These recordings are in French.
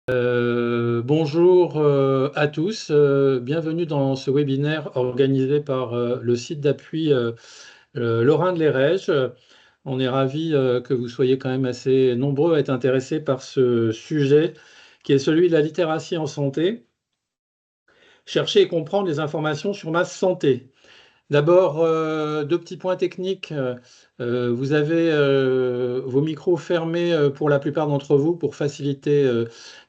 Bonjour à tous, bienvenue dans ce webinaire organisé par le site d'appui Lorrain de l'Erège. On est ravis que vous soyez quand même assez nombreux à être intéressés par ce sujet qui est celui de la littératie en santé. Chercher et comprendre les informations sur ma santé. D'abord, deux petits points techniques. Vous avez vos micros fermés pour la plupart d'entre vous pour faciliter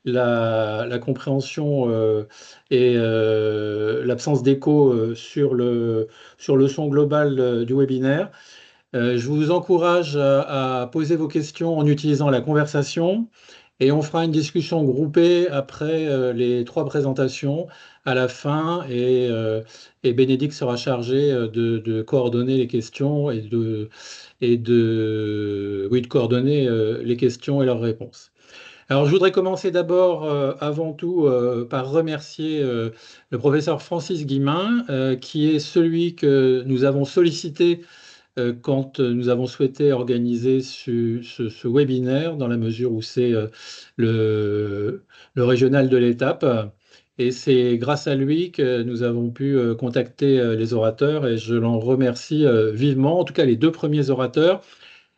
la compréhension et l'absence d'écho sur le son global du webinaire. Je vous encourage à poser vos questions en utilisant la conversation et on fera une discussion groupée après les trois présentations à la fin et Bénédicte sera chargé de coordonner les questions oui, de coordonner les questions et leurs réponses. Alors, je voudrais commencer d'abord, avant tout, par remercier le professeur Francis Guillemin, qui est celui que nous avons sollicité quand nous avons souhaité organiser ce webinaire, dans la mesure où c'est le régional de l'étape. Et c'est grâce à lui que nous avons pu contacter les orateurs et je l'en remercie vivement, en tout cas les deux premiers orateurs.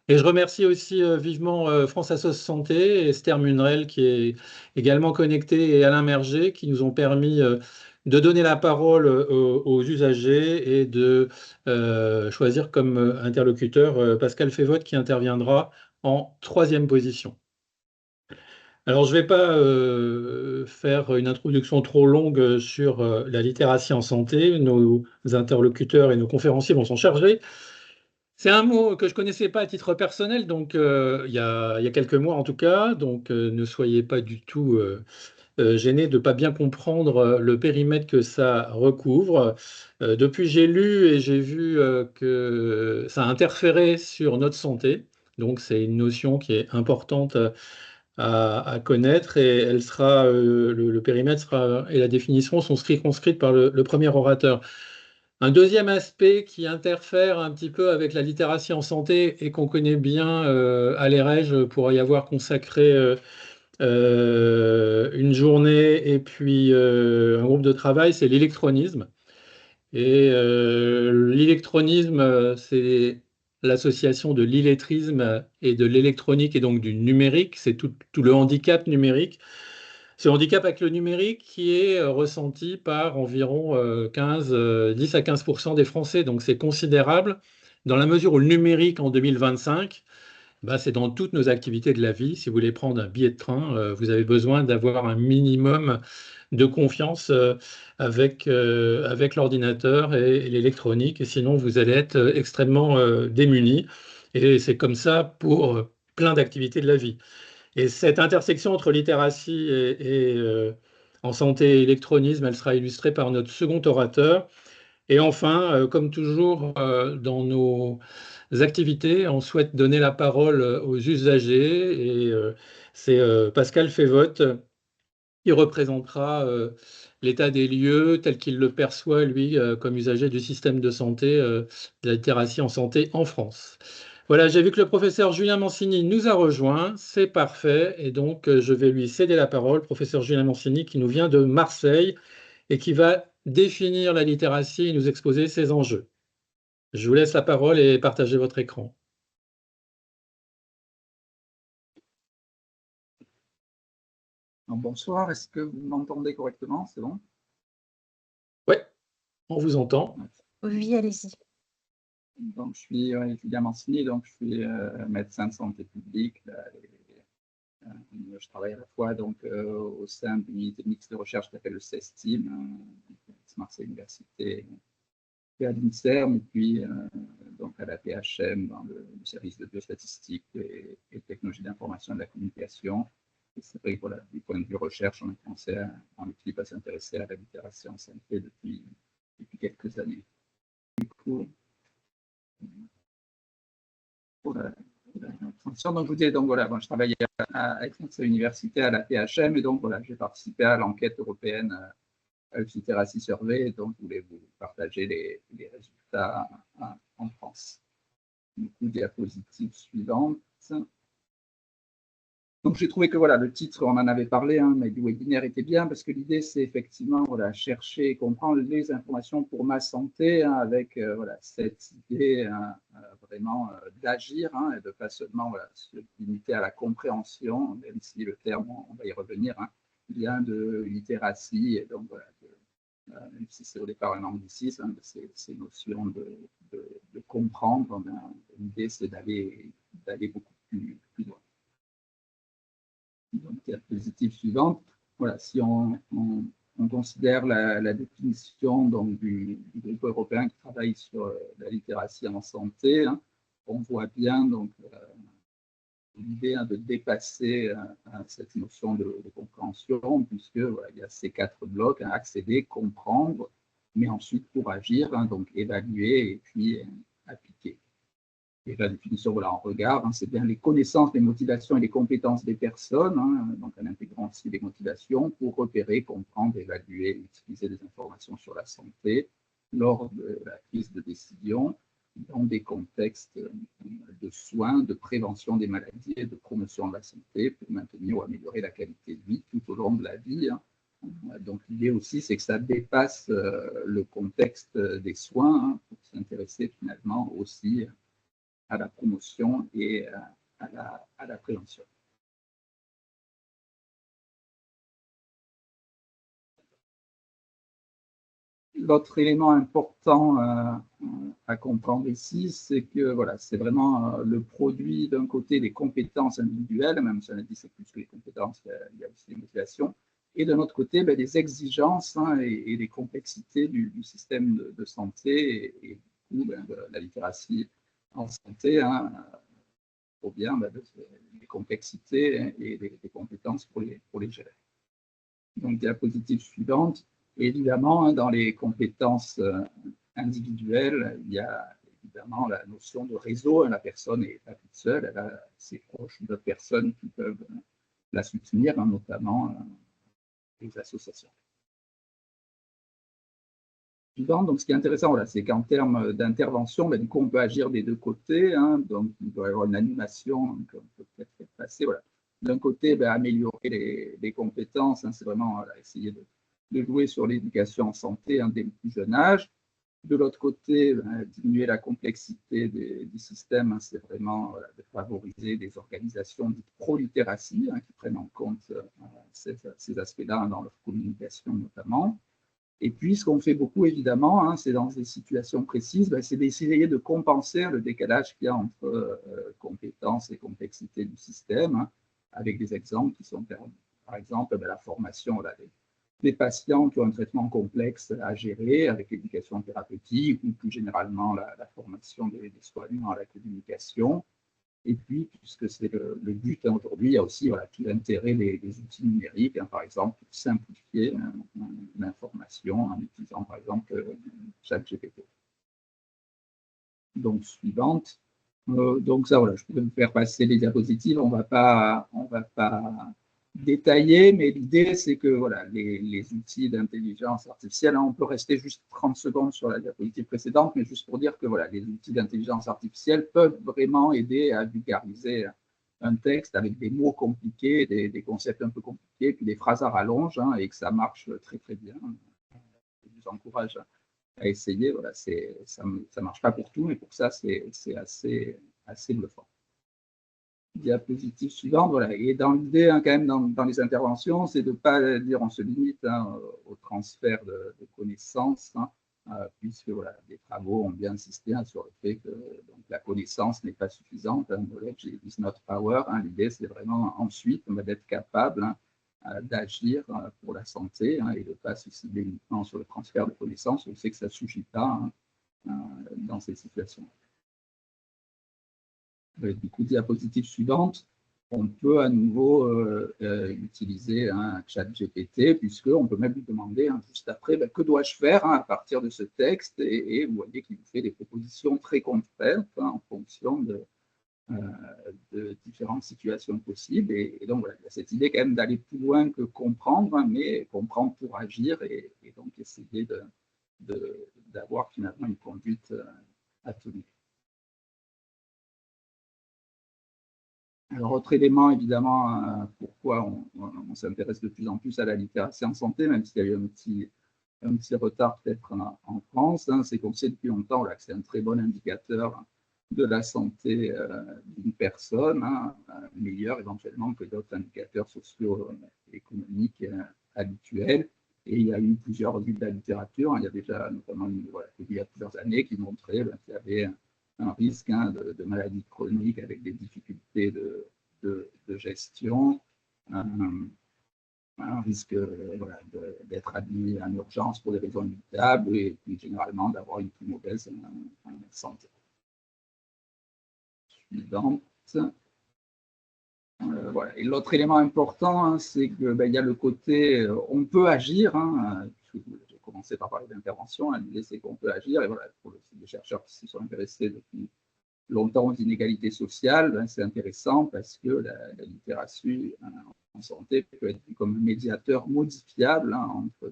Et je remercie aussi vivement France Assos Santé, Esther Munerel qui est également connectée et Alain Merger qui nous ont permis de donner la parole aux usagers et de choisir comme interlocuteur Pascal Févotte qui interviendra en troisième position. Alors, je ne vais pas faire une introduction trop longue sur la littératie en santé. Nos interlocuteurs et nos conférenciers vont s'en charger. C'est un mot que je ne connaissais pas à titre personnel, donc il y a quelques mois en tout cas, donc ne soyez pas du tout gênés de ne pas bien comprendre le périmètre que ça recouvre. Depuis, j'ai lu et j'ai vu que ça a interféré sur notre santé, donc c'est une notion qui est importante à connaître et elle sera, le périmètre sera, et la définition sont circonscrites par le premier orateur. Un deuxième aspect qui interfère un petit peu avec la littératie en santé et qu'on connaît bien à l'EREJ pour y avoir consacré une journée et puis un groupe de travail, c'est l'électronisme. Et l'électronisme, c'est l'association de l'illettrisme et de l'électronique et donc du numérique, c'est tout le handicap numérique. Ce handicap avec le numérique qui est ressenti par environ 10 à 15% des Français, donc c'est considérable, dans la mesure où le numérique en 2025, bah, c'est dans toutes nos activités de la vie. Si vous voulez prendre un billet de train, vous avez besoin d'avoir un minimum de confiance avec l'ordinateur et l'électronique, et sinon vous allez être extrêmement démunis. Et c'est comme ça pour plein d'activités de la vie. Et cette intersection entre littératie et en santé et électronisme, elle sera illustrée par notre second orateur. Et enfin, comme toujours dans nos activités, on souhaite donner la parole aux usagers et c'est Pascal Févotte qui représentera l'état des lieux tel qu'il le perçoit, lui, comme usager du système de santé, de la littératie en santé en France. Voilà, j'ai vu que le professeur Julien Mancini nous a rejoints, c'est parfait, et donc je vais lui céder la parole, professeur Julien Mancini qui nous vient de Marseille et qui va définir la littératie et nous exposer ses enjeux. Je vous laisse la parole et partagez votre écran. Bonsoir, est-ce que vous m'entendez correctement? C'est bon? Oui, on vous entend. Oui, allez-y. Donc, je suis Julien Mancini, donc je suis médecin de santé publique. Je travaille à la fois donc, au sein d'une unité mixte de recherche qui s'appelle le CESTIM, Marseille Université, et à l'INSERM, et puis donc à la PHM, dans le service de biostatistique et technologie d'information et de la communication. Et c'est vrai que voilà, du point de vue recherche, on a commencé en équipe à s'intéresser à la littératie en santé depuis quelques années. Du coup, pour la transition, donc je vous disais, donc voilà, bon, je travaillais à Aix-Marseille Université à la PHM, et donc voilà, j'ai participé à l'enquête européenne Literacy Survey, et donc je voulais vous partager les résultats en France. Du coup, diapositive suivante. Donc j'ai trouvé que voilà, le titre, on en avait parlé, hein, mais du webinaire était bien parce que l'idée c'est effectivement voilà, chercher et comprendre les informations pour ma santé hein, avec voilà, cette idée hein, vraiment d'agir hein, et de pas seulement voilà, se limiter à la compréhension, même si le terme, on va y revenir, hein, vient de littératie et donc voilà, même si c'est au départ un anglicisme, hein, ces notions de comprendre, ben, l'idée c'est d'aller beaucoup plus loin. Donc, diapositive suivante. Voilà, si on considère la définition donc, du groupe européen qui travaille sur la littératie en santé, hein, on voit bien donc l'idée hein, de dépasser cette notion de compréhension, puisque voilà, il y a ces 4 blocs, hein, accéder, comprendre, mais ensuite pour agir, hein, donc évaluer et puis appliquer. Et la définition, voilà, on regarde, hein, c'est bien les connaissances, les motivations et les compétences des personnes, hein, donc en intégrant aussi les motivations pour repérer, comprendre, évaluer, utiliser des informations sur la santé lors de la prise de décision dans des contextes de soins, de prévention des maladies et de promotion de la santé pour maintenir ou améliorer la qualité de vie tout au long de la vie. Hein. Donc l'idée aussi, c'est que ça dépasse le contexte des soins hein, pour s'intéresser finalement aussi à la promotion et à la prévention. L'autre élément important à comprendre ici, c'est que voilà, c'est vraiment le produit d'un côté des compétences individuelles, même si on a dit c'est plus que les compétences, il y a aussi les motivations, et d'un autre côté, ben, des exigences hein, et des complexités du système de santé et du coup, ben, de la littératie en santé. Hein, pour bien ben, les complexités et les compétences pour les gérer. Donc, diapositive suivante. Et évidemment, hein, dans les compétences individuelles, il y a évidemment la notion de réseau. La personne n'est pas toute seule, elle a ses proches, d'autres personnes qui peuvent la soutenir, hein, notamment les associations. Donc, ce qui est intéressant, voilà, c'est qu'en termes d'intervention, ben, du coup, on peut agir des deux côtés. Hein, donc, il doit y avoir une animation qu'on peut peut-être faire passer. Voilà. D'un côté, ben, améliorer les compétences, hein, c'est vraiment voilà, essayer de jouer sur l'éducation en santé hein, dès le plus jeune âge. De l'autre côté, ben, diminuer la complexité du système, hein, c'est vraiment voilà, de favoriser des organisations dites pro-littératie hein, qui prennent en compte ces aspects-là hein, dans leur communication notamment. Et puis, ce qu'on fait beaucoup, évidemment, hein, c'est dans des situations précises, ben, c'est d'essayer de compenser le décalage qu'il y a entre compétences et complexité du système, hein, avec des exemples qui sont, par exemple, ben, la formation là, des patients qui ont un traitement complexe à gérer avec l'éducation thérapeutique ou plus généralement la formation des soignants à la communication. Et puis, puisque c'est le but hein, aujourd'hui, il y a aussi voilà, tout l'intérêt des outils numériques, hein, par exemple, pour simplifier l'information en utilisant, par exemple, ChatGPT. Donc, suivante. Donc, ça, voilà, je pourrais vous faire passer les diapositives. On va pas détailler, mais l'idée, c'est que voilà, les outils d'intelligence artificielle, hein, on peut rester juste 30 secondes sur la diapositive précédente, mais juste pour dire que voilà, les outils d'intelligence artificielle peuvent vraiment aider à vulgariser un texte avec des mots compliqués, des concepts un peu compliqués, puis des phrases à rallonge, hein, et que ça marche très, très bien. Je vous encourage à essayer. Voilà, ça ne marche pas pour tout, mais pour ça, c'est assez bluffant. Diapositive suivante, voilà. Et dans l'idée, hein, quand même, dans les interventions, c'est de ne pas dire on se limite hein, au transfert de connaissances, hein, puisque voilà, les travaux ont bien insisté hein, sur le fait que donc, la connaissance n'est pas suffisante. Hein, knowledge is not power. Hein, l'idée, c'est vraiment ensuite d'être capable hein, d'agir pour la santé hein, et de ne pas se cibler uniquement sur le transfert de connaissances. On sait que ça ne suffit pas hein, dans ces situations. Du coup, diapositive suivante, on peut à nouveau utiliser un chat GPT, puisqu'on peut même lui demander hein, juste après, ben, que dois-je faire hein, à partir de ce texte et vous voyez qu'il vous fait des propositions très concrètes hein, en fonction de différentes situations possibles. Et donc, voilà, il y a cette idée quand même d'aller plus loin que comprendre, hein, mais comprendre pour agir et donc essayer d'avoir finalement une conduite à tenir. Alors, autre élément, évidemment, pourquoi on s'intéresse de plus en plus à la littératie en santé, même s'il y a eu un petit retard peut-être en France, hein, c'est qu'on sait depuis longtemps là, que c'est un très bon indicateur de la santé d'une personne, hein, meilleur éventuellement que d'autres indicateurs socio-économiques habituels. Et il y a eu plusieurs revues de la littérature, hein, il y a déjà notamment il y a plusieurs années qui montraient qu'il y avait un risque hein, de maladies chroniques avec des difficultés de gestion, un risque voilà, d'être admis en urgence pour des raisons inévitables et puis généralement d'avoir une plus mauvaise santé. Suivante. Voilà. Et l'autre élément important, hein, c'est qu'il y a le côté on peut agir. Hein, j'ai commencé par parler d'intervention, hein, l'idée c'est qu'on peut agir. Et voilà, pour les chercheurs qui se sont intéressés depuis longtemps aux inégalités sociales, ben, c'est intéressant parce que la littératie en santé peut être comme un médiateur modifiable hein, entre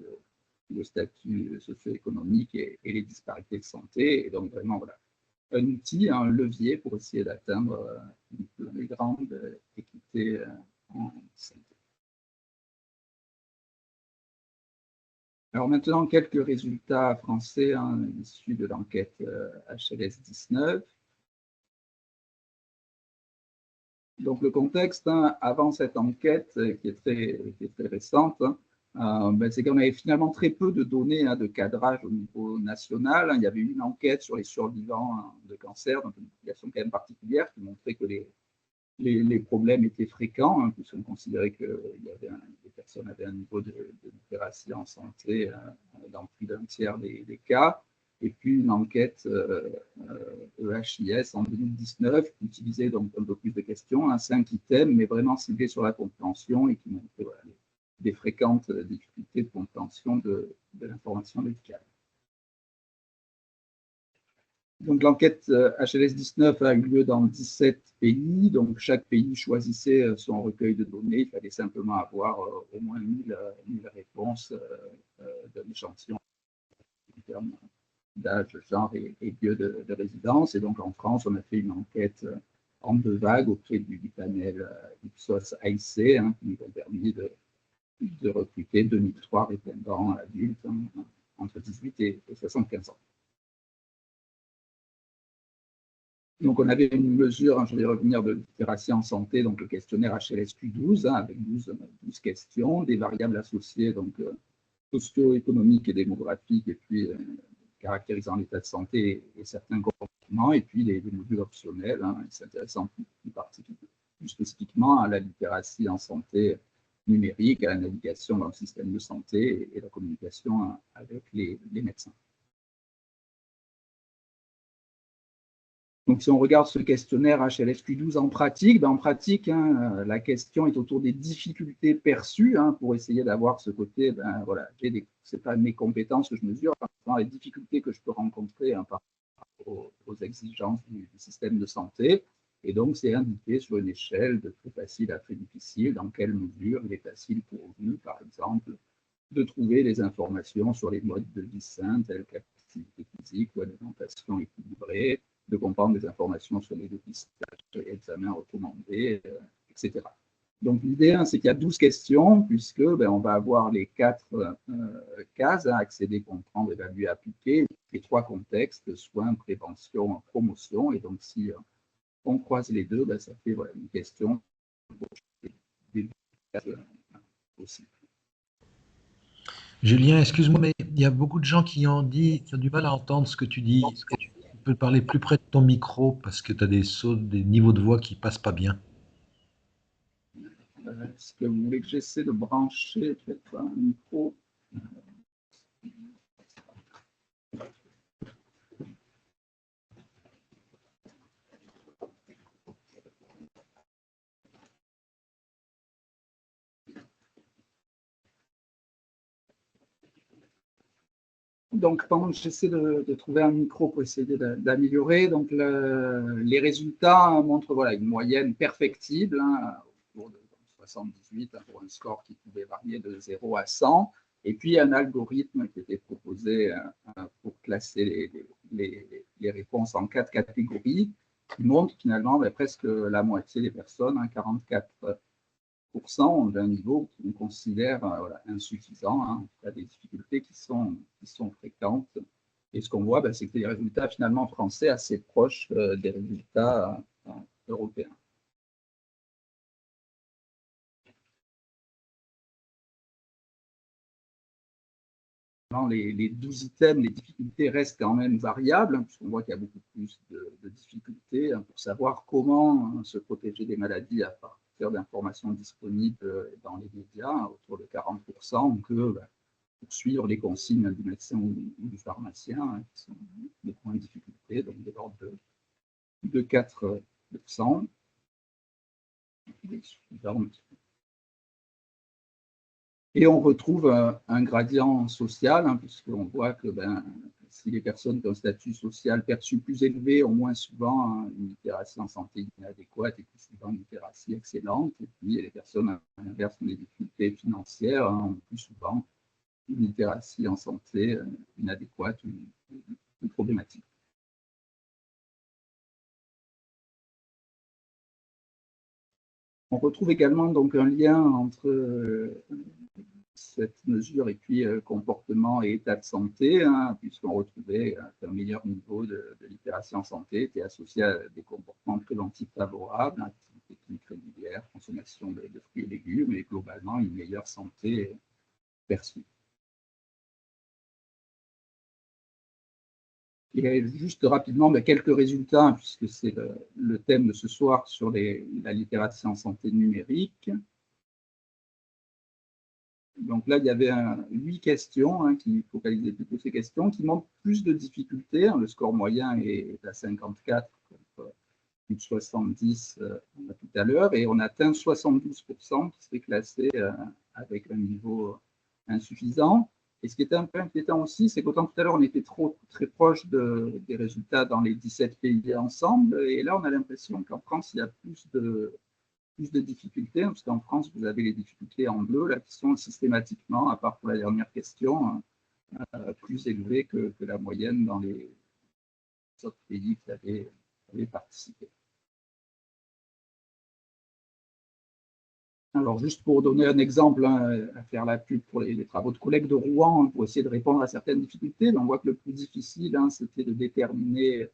le statut socio-économique et les disparités de santé. Et donc, vraiment, voilà, un outil, un levier pour essayer d'atteindre une plus grande équité en santé. Alors maintenant, quelques résultats français hein, issus de l'enquête HLS 19. Donc le contexte, hein, avant cette enquête, qui est très récente, hein, c'est qu'on avait finalement très peu de données hein, de cadrage au niveau national. Il y avait une enquête sur les survivants hein, de cancer, donc une publication quand même particulière, qui montrait que les problèmes étaient fréquents, hein, puisqu'on considérait que les personnes avaient un niveau de littératie en santé dans plus d'un tiers des cas. Et puis une enquête EHIS en 2019 qui utilisait donc un peu plus de questions, 5 items, mais vraiment ciblés sur la compréhension et qui montraient voilà, des fréquentes difficultés de compréhension de l'information médicale. Donc l'enquête HLS 19 a eu lieu dans 17 pays, donc chaque pays choisissait son recueil de données, il fallait simplement avoir au moins 1000 réponses d'un échantillon en termes d'âge, genre et lieu de résidence. Et donc en France, on a fait une enquête en 2 vagues auprès du panel Ipsos AIC, hein, qui nous a permis de recruter 2003 répondants adultes hein, entre 18 et 75 ans. Donc, on avait une mesure, hein, je vais revenir, de littératie en santé, donc le questionnaire HLSQ12, hein, avec 12 questions, des variables associées, donc socio-économiques et démographiques, et puis caractérisant l'état de santé et certains comportements, et puis les modules optionnels, hein, s'intéressant plus spécifiquement à la littératie en santé numérique, à la navigation dans le système de santé et la communication avec les médecins. Donc, si on regarde ce questionnaire HLSQ12 en pratique, hein, la question est autour des difficultés perçues hein, pour essayer d'avoir ce côté, voilà, c'est pas mes compétences que je mesure, les difficultés que je peux rencontrer hein, par rapport aux exigences du système de santé. Et donc, c'est indiqué sur une échelle de très facile à très difficile, dans quelle mesure il est facile pour vous, par exemple, de trouver des informations sur les modes de vie sains, tels qu'activité physique ou alimentation équilibrée, de comprendre des informations sur les dépistages et examens recommandés, etc. Donc l'idée, hein, c'est qu'il y a 12 questions, puisque on va avoir les 4 cases, hein, accéder, comprendre, évaluer, appliquer, les 3 contextes, soins, prévention, promotion. Et donc si on croise les deux, ça fait voilà, une question des 4 aussi. Julien, excuse-moi, mais il y a beaucoup de gens qui ont du mal à entendre ce que tu dis. Est-ce que tu peux parler plus près de ton micro parce que tu as des niveaux de voix qui passent pas bien? Est-ce que vous voulez que j'essaie de brancher peut-être un micro? Donc, pendant que j'essaie de trouver un micro pour essayer d'améliorer, donc les résultats montrent voilà, une moyenne perfectible, hein, autour de 78 hein, pour un score qui pouvait varier de 0 à 100. Et puis, un algorithme qui était proposé pour classer les réponses en 4 catégories. qui montre finalement presque la moitié des personnes, 44%, ont un niveau qu'on considère insuffisant, des difficultés qui sont fréquentes. Et ce qu'on voit, c'est que les résultats finalement français assez proches des résultats européens. Les 12 items, les difficultés restent quand même variables, puisqu'on voit qu'il y a beaucoup plus de difficultés pour savoir comment se protéger des maladies à partir d'informations disponibles dans les médias, autour de 40%, que pour suivre les consignes du médecin ou du pharmacien, qui sont des points de difficulté, donc de l'ordre de 4%. Et on retrouve un gradient social, puisqu'on voit que si les personnes qui ont un statut social perçu plus élevé ont moins souvent une littératie en santé inadéquate et plus souvent une littératie excellente, et puis les personnes à l'inverse qui ont des difficultés financières ont plus souvent une littératie en santé inadéquate ou problématique. On retrouve également donc un lien entre cette mesure et puis comportement et état de santé, puisqu'on retrouvait qu'un meilleur niveau de littératie en santé était associé à des comportements préventifs favorables, activité clinique régulière, consommation de fruits et légumes, et globalement une meilleure santé perçue. Et juste rapidement, quelques résultats, puisque c'est le thème de ce soir sur la littératie en santé numérique. Donc là, il y avait 8 questions qui focalisaient plutôt ces questions, qui montrent plus de difficultés. Le score moyen est à 54 contre plus de 70 tout à l'heure, et on atteint 72% qui serait classé avec un niveau insuffisant. Et ce qui était un peu inquiétant aussi, c'est qu'autant tout à l'heure, on était très proche des résultats dans les 17 pays ensemble, et là, on a l'impression qu'en France, il y a plus de difficultés, parce qu'en France, vous avez les difficultés en bleu, là, qui sont systématiquement, à part pour la dernière question, plus élevées que la moyenne dans les autres pays qui avaient participé. Alors, juste pour donner un exemple, à faire la pub pour les travaux de collègues de Rouen, pour essayer de répondre à certaines difficultés, on voit que le plus difficile, c'était de déterminer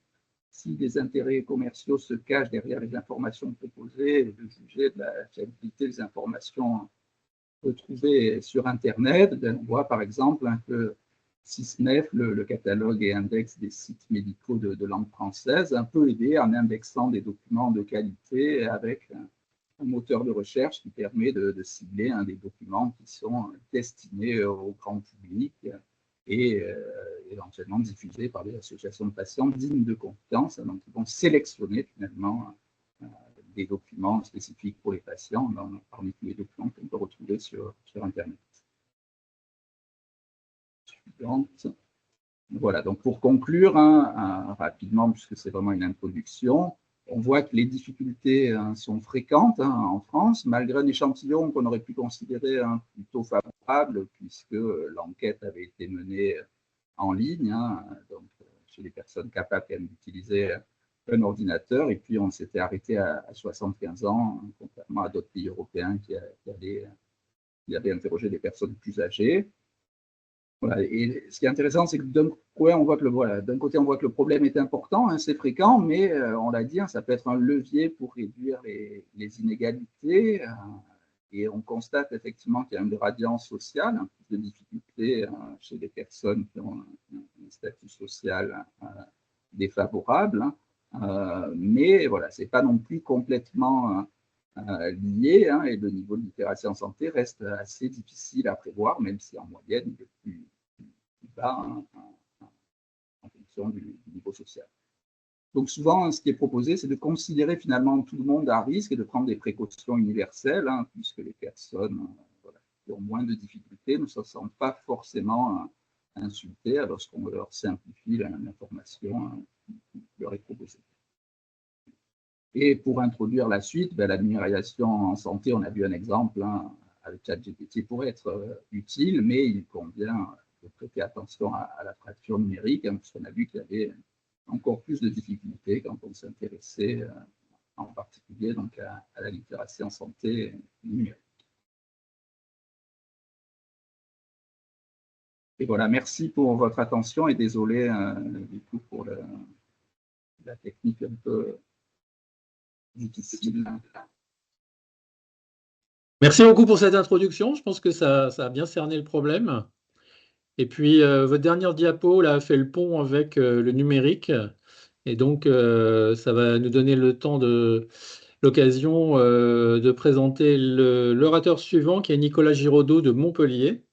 si des intérêts commerciaux se cachent derrière les informations proposées, et de juger de la fiabilité des informations retrouvées sur Internet. On voit par exemple que SysNef, le catalogue et index des sites médicaux de langue française, peut aider en indexant des documents de qualité avec un moteur de recherche qui permet de cibler des documents qui sont destinés au grand public et éventuellement diffusés par des associations de patients dignes de confiance, donc ils vont sélectionner finalement des documents spécifiques pour les patients parmi tous les documents qu'on peut retrouver sur Internet. Suivante. Voilà, donc pour conclure rapidement, puisque c'est vraiment une introduction, on voit que les difficultés sont fréquentes en France, malgré un échantillon qu'on aurait pu considérer plutôt favorable, puisque l'enquête avait été menée en ligne, donc chez les personnes capables d'utiliser un ordinateur, et puis on s'était arrêté à 75 ans, contrairement à d'autres pays européens qui avaient interrogé des personnes plus âgées. Voilà. Et ce qui est intéressant, c'est que d'un côté, on voit que le problème est important, c'est fréquent, mais on l'a dit, ça peut être un levier pour réduire les inégalités. Et on constate effectivement qu'il y a un gradient social, plus de difficultés chez les personnes qui ont un statut social défavorable. Mais voilà, ce n'est pas non plus complètement lié, et le niveau de littératie en santé reste assez difficile à prévoir, même si en moyenne, il est plus bas en fonction du niveau social. Donc souvent, ce qui est proposé, c'est de considérer finalement tout le monde à risque et de prendre des précautions universelles, puisque les personnes qui ont moins de difficultés ne se sentent pas forcément insultées lorsqu'on leur simplifie l'information qui leur est proposée. Et pour introduire la suite, la numérisation en santé, on a vu un exemple avec ChatGPT pourrait être utile, mais il convient de prêter attention à la fracture numérique, puisqu'on a vu qu'il y avait encore plus de difficultés quand on s'intéressait en particulier donc, à la littératie en santé numérique. Et voilà, merci pour votre attention et désolé du coup pour la technique un peu difficile. Merci beaucoup pour cette introduction. Je pense que ça a bien cerné le problème. Et puis, votre dernière diapo là, a fait le pont avec le numérique. Et donc, ça va nous donner l'occasion de présenter l'orateur suivant, qui est Nicolas Giraudot de Montpellier.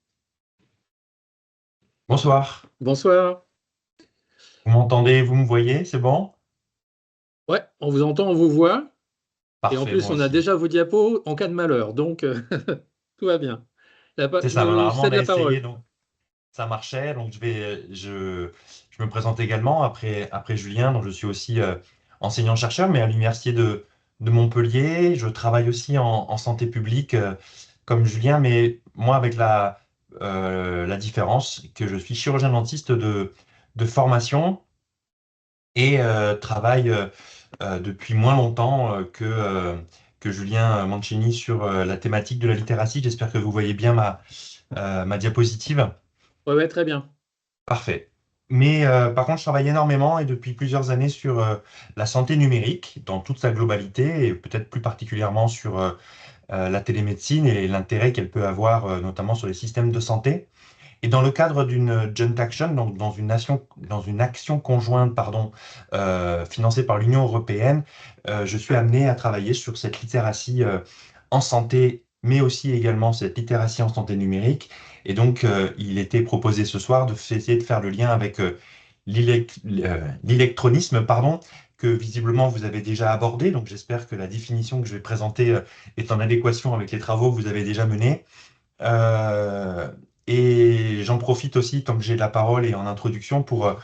Bonsoir. Bonsoir. Vous m'entendez, vous me voyez, c'est bon? Ouais, on vous entend, on vous voit. Parfait, Et en plus, moi on a aussi. déjà vos diapos en cas de malheur. Donc, tout va bien. C'est ça, Je normalement on cède a la essayé, parole. donc ça marchait. Donc je me présente également après Julien, donc je suis aussi enseignant-chercheur, mais à l'université de Montpellier. Je travaille aussi en santé publique comme Julien, mais moi avec la différence que je suis chirurgien dentiste de formation et travaille depuis moins longtemps que Julien Mancini sur la thématique de la littératie. J'espère que vous voyez bien ma diapositive. Ouais, ouais, très bien. Parfait. Mais par contre, je travaille énormément et depuis plusieurs années sur la santé numérique dans toute sa globalité et peut-être plus particulièrement sur la télémédecine et l'intérêt qu'elle peut avoir notamment sur les systèmes de santé. Et dans le cadre d'une joint action, donc dans une action conjointe, pardon, financée par l'Union européenne, je suis amené à travailler sur cette littératie en santé, mais aussi également cette littératie en santé numérique. Et donc, il était proposé ce soir essayer de faire le lien avec l'électronisme, pardon, que visiblement vous avez déjà abordé. Donc, j'espère que la définition que je vais présenter est en adéquation avec les travaux que vous avez déjà menés. Et j'en profite aussi, tant que j'ai la parole et en introduction, pour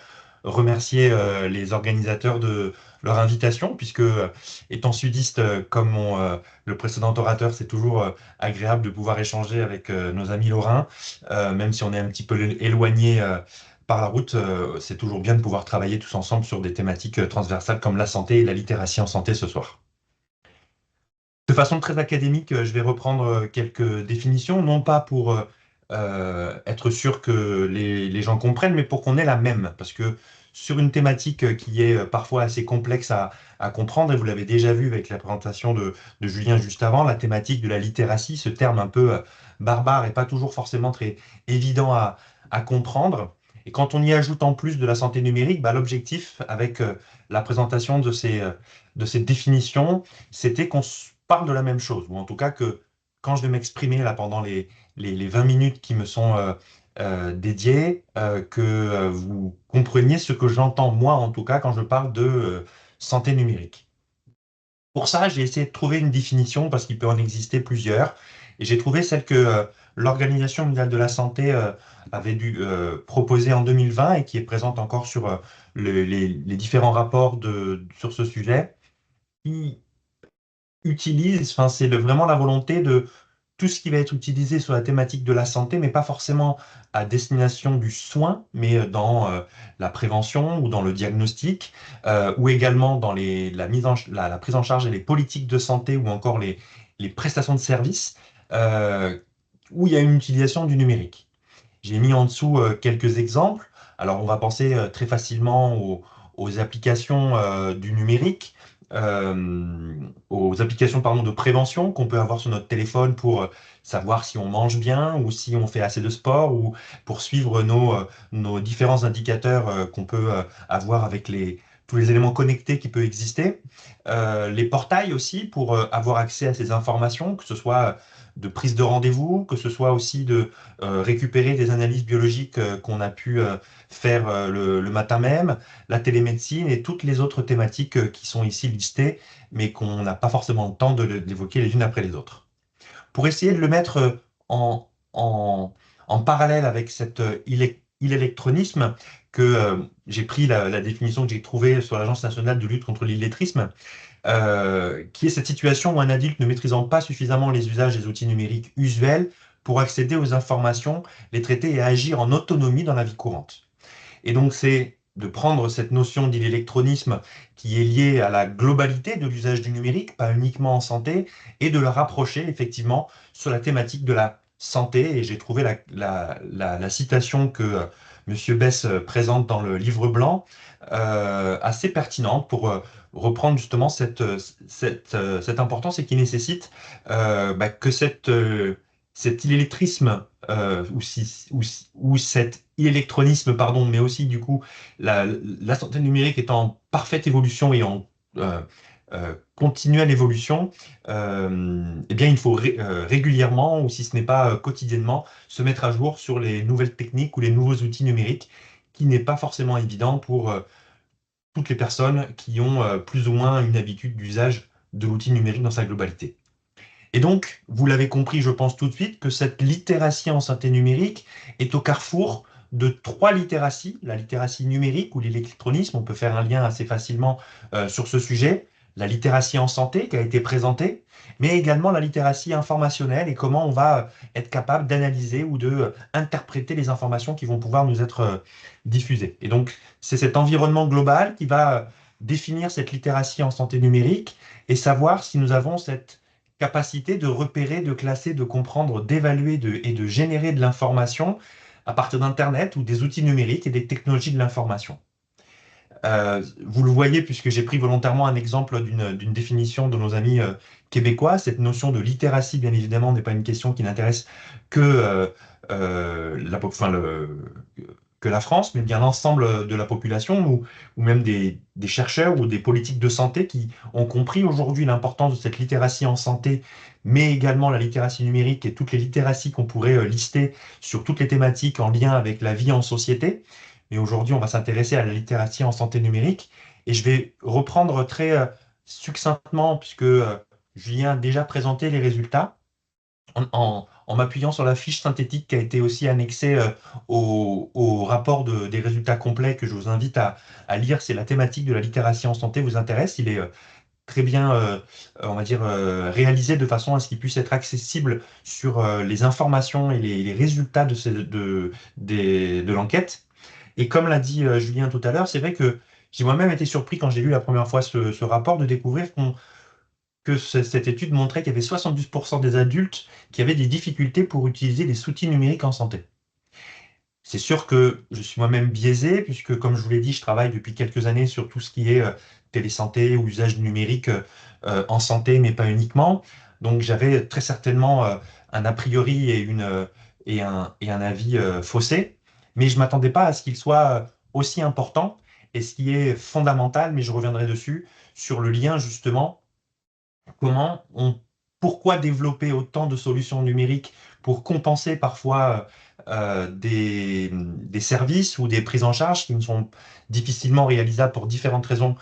remercier les organisateurs de leur invitation, puisque étant sudiste comme le précédent orateur, c'est toujours agréable de pouvoir échanger avec nos amis lorrains, même si on est un petit peu éloigné par la route, c'est toujours bien de pouvoir travailler tous ensemble sur des thématiques transversales comme la santé et la littératie en santé ce soir. De façon très académique, je vais reprendre quelques définitions, non pas pour être sûr que les gens comprennent, mais pour qu'on ait la même. Parce que sur une thématique qui est parfois assez complexe à comprendre, et vous l'avez déjà vu avec la présentation de Julien juste avant, la thématique de la littératie, ce terme un peu barbare et pas toujours forcément très évident à comprendre. Et quand on y ajoute en plus de la santé numérique, bah, l'objectif avec la présentation de ces définitions, c'était qu'on parle de la même chose, ou en tout cas que quand je vais m'exprimer là pendant les 20 minutes qui me sont dédiées, que vous compreniez ce que j'entends moi en tout cas quand je parle de santé numérique. Pour ça, j'ai essayé de trouver une définition parce qu'il peut en exister plusieurs, et j'ai trouvé celle que l'Organisation mondiale de la santé avait dû proposer en 2020 et qui est présente encore sur les différents rapports sur ce sujet. Qui utilise, enfin, c'est vraiment la volonté de tout ce qui va être utilisé sur la thématique de la santé, mais pas forcément à destination du soin, mais dans la prévention ou dans le diagnostic, ou également dans la prise en charge et les politiques de santé ou encore les prestations de services, où il y a une utilisation du numérique. J'ai mis en dessous quelques exemples. Alors, on va penser très facilement aux applications du numérique, aux applications pardon, de prévention qu'on peut avoir sur notre téléphone pour savoir si on mange bien ou si on fait assez de sport ou pour suivre nos différents indicateurs qu'on peut avoir avec tous les éléments connectés qui peuvent exister. Les portails aussi pour avoir accès à ces informations, que ce soit de prise de rendez-vous, que ce soit aussi de récupérer des analyses biologiques qu'on a pu faire le matin même, la télémédecine et toutes les autres thématiques qui sont ici listées, mais qu'on n'a pas forcément le temps d'évoquer les unes après les autres. Pour essayer de le mettre en parallèle avec cet illectronisme, que j'ai pris la définition que j'ai trouvée sur l'Agence nationale de lutte contre l'illettrisme, qui est cette situation où un adulte ne maîtrisant pas suffisamment les usages des outils numériques usuels pour accéder aux informations, les traiter et agir en autonomie dans la vie courante. Et donc c'est de prendre cette notion de l'électronisme qui est liée à la globalité de l'usage du numérique, pas uniquement en santé, et de le rapprocher effectivement sur la thématique de la santé. Et j'ai trouvé la citation que Monsieur Bess présente dans le livre blanc assez pertinente pour reprendre justement cette importance et qui nécessite que cet illectrisme ou cet électronisme, pardon, mais aussi du coup la santé numérique est en parfaite évolution et en continuelle évolution, eh bien il faut régulièrement, ou si ce n'est pas quotidiennement, se mettre à jour sur les nouvelles techniques ou les nouveaux outils numériques, qui n'est pas forcément évident pour toutes les personnes qui ont plus ou moins une habitude d'usage de l'outil numérique dans sa globalité. Et donc, vous l'avez compris, je pense tout de suite, que cette littératie en santé numérique est au carrefour de 3 littératies. La littératie numérique ou l'électronisme, on peut faire un lien assez facilement sur ce sujet. La littératie en santé qui a été présentée, mais également la littératie informationnelle et comment on va être capable d'analyser ou d'interpréter les informations qui vont pouvoir nous être diffusées. Et donc, c'est cet environnement global qui va définir cette littératie en santé numérique et savoir si nous avons cette capacité de repérer, de classer, de comprendre, d'évaluer et de générer de l'information à partir d'Internet ou des outils numériques et des technologies de l'information. Vous le voyez, puisque j'ai pris volontairement un exemple d'une définition de nos amis québécois, cette notion de littératie, bien évidemment, n'est pas une question qui n'intéresse que la France, mais bien l'ensemble de la population ou même des chercheurs ou des politiques de santé qui ont compris aujourd'hui l'importance de cette littératie en santé, mais également la littératie numérique et toutes les littératies qu'on pourrait lister sur toutes les thématiques en lien avec la vie en société. Mais aujourd'hui, on va s'intéresser à la littératie en santé numérique et je vais reprendre très succinctement, puisque Julien a déjà présenté les résultats, en m'appuyant sur la fiche synthétique qui a été aussi annexée au rapport des résultats complets que je vous invite à lire. C'est la thématique de la littératie en santé vous intéresse. Il est très bien, on va dire, réalisé de façon à ce qu'il puisse être accessible sur les informations et les résultats de l'enquête. Et comme l'a dit Julien tout à l'heure, c'est vrai que j'ai moi-même été surpris quand j'ai lu la première fois ce rapport de découvrir que cette étude montrait qu'il y avait 72% des adultes qui avaient des difficultés pour utiliser les outils numériques en santé. C'est sûr que je suis moi-même biaisé, puisque comme je vous l'ai dit, je travaille depuis quelques années sur tout ce qui est télésanté ou usage du numérique en santé, mais pas uniquement. Donc j'avais très certainement un a priori et un avis faussé, mais je ne m'attendais pas à ce qu'il soit aussi important. Et ce qui est fondamental, mais je reviendrai dessus, sur le lien justement pourquoi développer autant de solutions numériques pour compenser parfois des services ou des prises en charge qui ne sont difficilement réalisables pour différentes raisons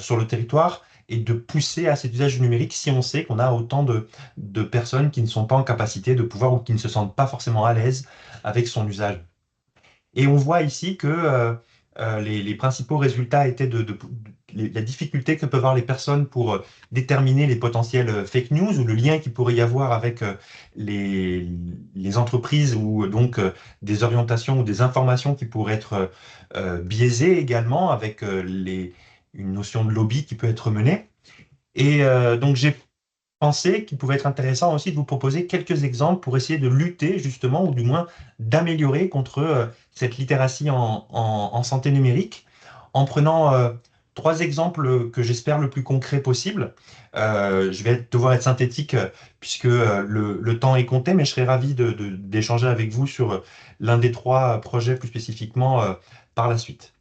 sur le territoire et de pousser à cet usage numérique si on sait qu'on a autant de personnes qui ne sont pas en capacité de pouvoir ou qui ne se sentent pas forcément à l'aise avec son usage. Et on voit ici que les principaux résultats étaient la difficulté que peuvent avoir les personnes pour déterminer les potentiels fake news ou le lien qu'il pourrait y avoir avec les entreprises ou donc des orientations ou des informations qui pourraient être biaisées également avec une notion de lobby qui peut être menée. Et donc j'ai pensé qu'il pouvait être intéressant aussi de vous proposer quelques exemples pour essayer de lutter justement, ou du moins d'améliorer contre cette littératie en santé numérique, en prenant 3 exemples que j'espère le plus concrets possible. Je vais devoir être synthétique puisque le temps est compté, mais je serais ravi d'échanger avec vous sur l'un des 3 projets plus spécifiquement par la suite.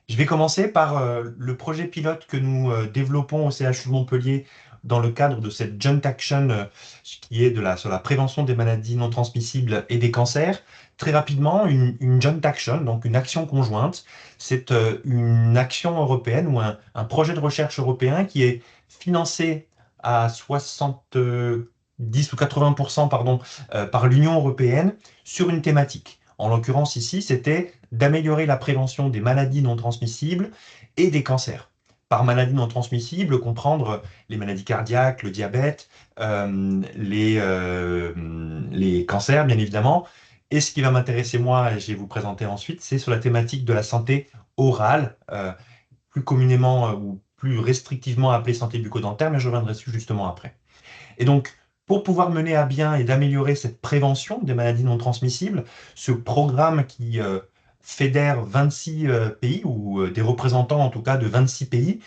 Je vais commencer par le projet pilote que nous développons au CHU de Montpellier dans le cadre de cette Joint Action qui est sur la prévention des maladies non transmissibles et des cancers. Très rapidement, une Joint Action, donc une action conjointe, c'est une action européenne ou un projet de recherche européen qui est financé à 70 ou 80% par l'Union européenne sur une thématique. En l'occurrence ici, c'était d'améliorer la prévention des maladies non transmissibles et des cancers. Par maladies non transmissibles, comprendre les maladies cardiaques, le diabète, les cancers, bien évidemment. Et ce qui va m'intéresser moi, et je vais vous présenter ensuite, c'est sur la thématique de la santé orale, plus communément ou plus restrictivement appelée santé bucco-dentaire, mais je reviendrai dessus justement après. Et donc, pour pouvoir mener à bien et d'améliorer cette prévention des maladies non transmissibles, ce programme qui fédère 26 pays, ou des représentants en tout cas de 26 pays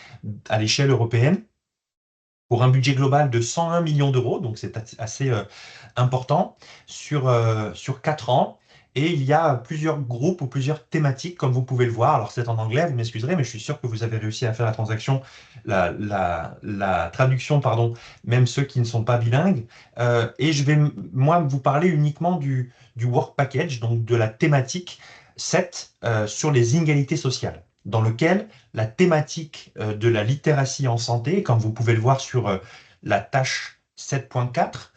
à l'échelle européenne, pour un budget global de 101 millions d'euros, donc c'est assez important, sur 4 ans. Et il y a plusieurs groupes ou plusieurs thématiques, comme vous pouvez le voir. Alors c'est en anglais, vous m'excuserez, mais je suis sûr que vous avez réussi à faire la transaction, la traduction, pardon, même ceux qui ne sont pas bilingues. Et je vais, moi, vous parler uniquement du work package, donc de la thématique 7 sur les inégalités sociales, dans lequel la thématique de la littératie en santé, comme vous pouvez le voir sur la tâche 7.4,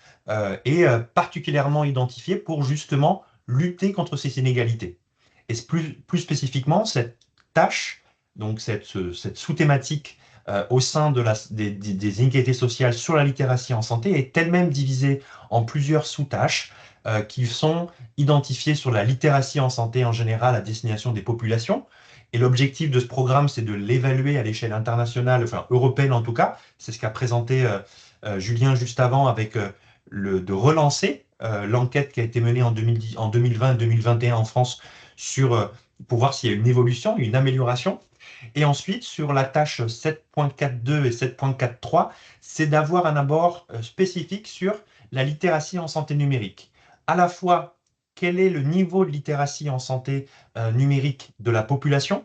est particulièrement identifiée pour justement lutter contre ces inégalités. Et plus spécifiquement, cette tâche, donc cette sous-thématique au sein des inégalités sociales sur la littératie en santé est elle-même divisée en plusieurs sous-tâches qui sont identifiées sur la littératie en santé en général à destination des populations. Et l'objectif de ce programme, c'est de l'évaluer à l'échelle internationale, enfin européenne en tout cas. C'est ce qu'a présenté Julien juste avant, avec de relancer l'enquête qui a été menée en 2020 et 2021 en France pour voir s'il y a une évolution, une amélioration. Et ensuite, sur la tâche 7.42 et 7.43, c'est d'avoir un abord spécifique sur la littératie en santé numérique. À la fois, quel est le niveau de littératie en santé numérique de la population?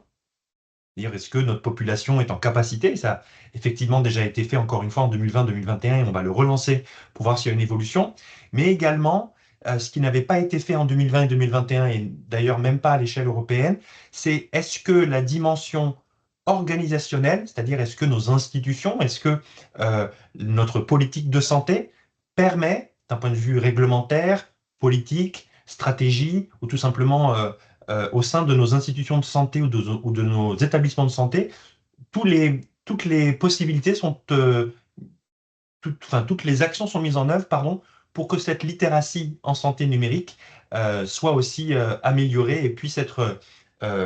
C'est-à-dire, est-ce que notre population est en capacité? Ça a effectivement déjà été fait encore une fois en 2020-2021 et on va le relancer pour voir s'il y a une évolution. Mais également, ce qui n'avait pas été fait en 2020 et 2021 et d'ailleurs même pas à l'échelle européenne, c'est est-ce que la dimension organisationnelle, c'est-à-dire est-ce que nos institutions, est-ce que notre politique de santé permet, d'un point de vue réglementaire, politique, stratégie ou tout simplement au sein de nos institutions de santé ou de nos établissements de santé, toutes les possibilités sont, toutes les actions sont mises en œuvre, pardon, pour que cette littératie en santé numérique soit aussi améliorée et puisse être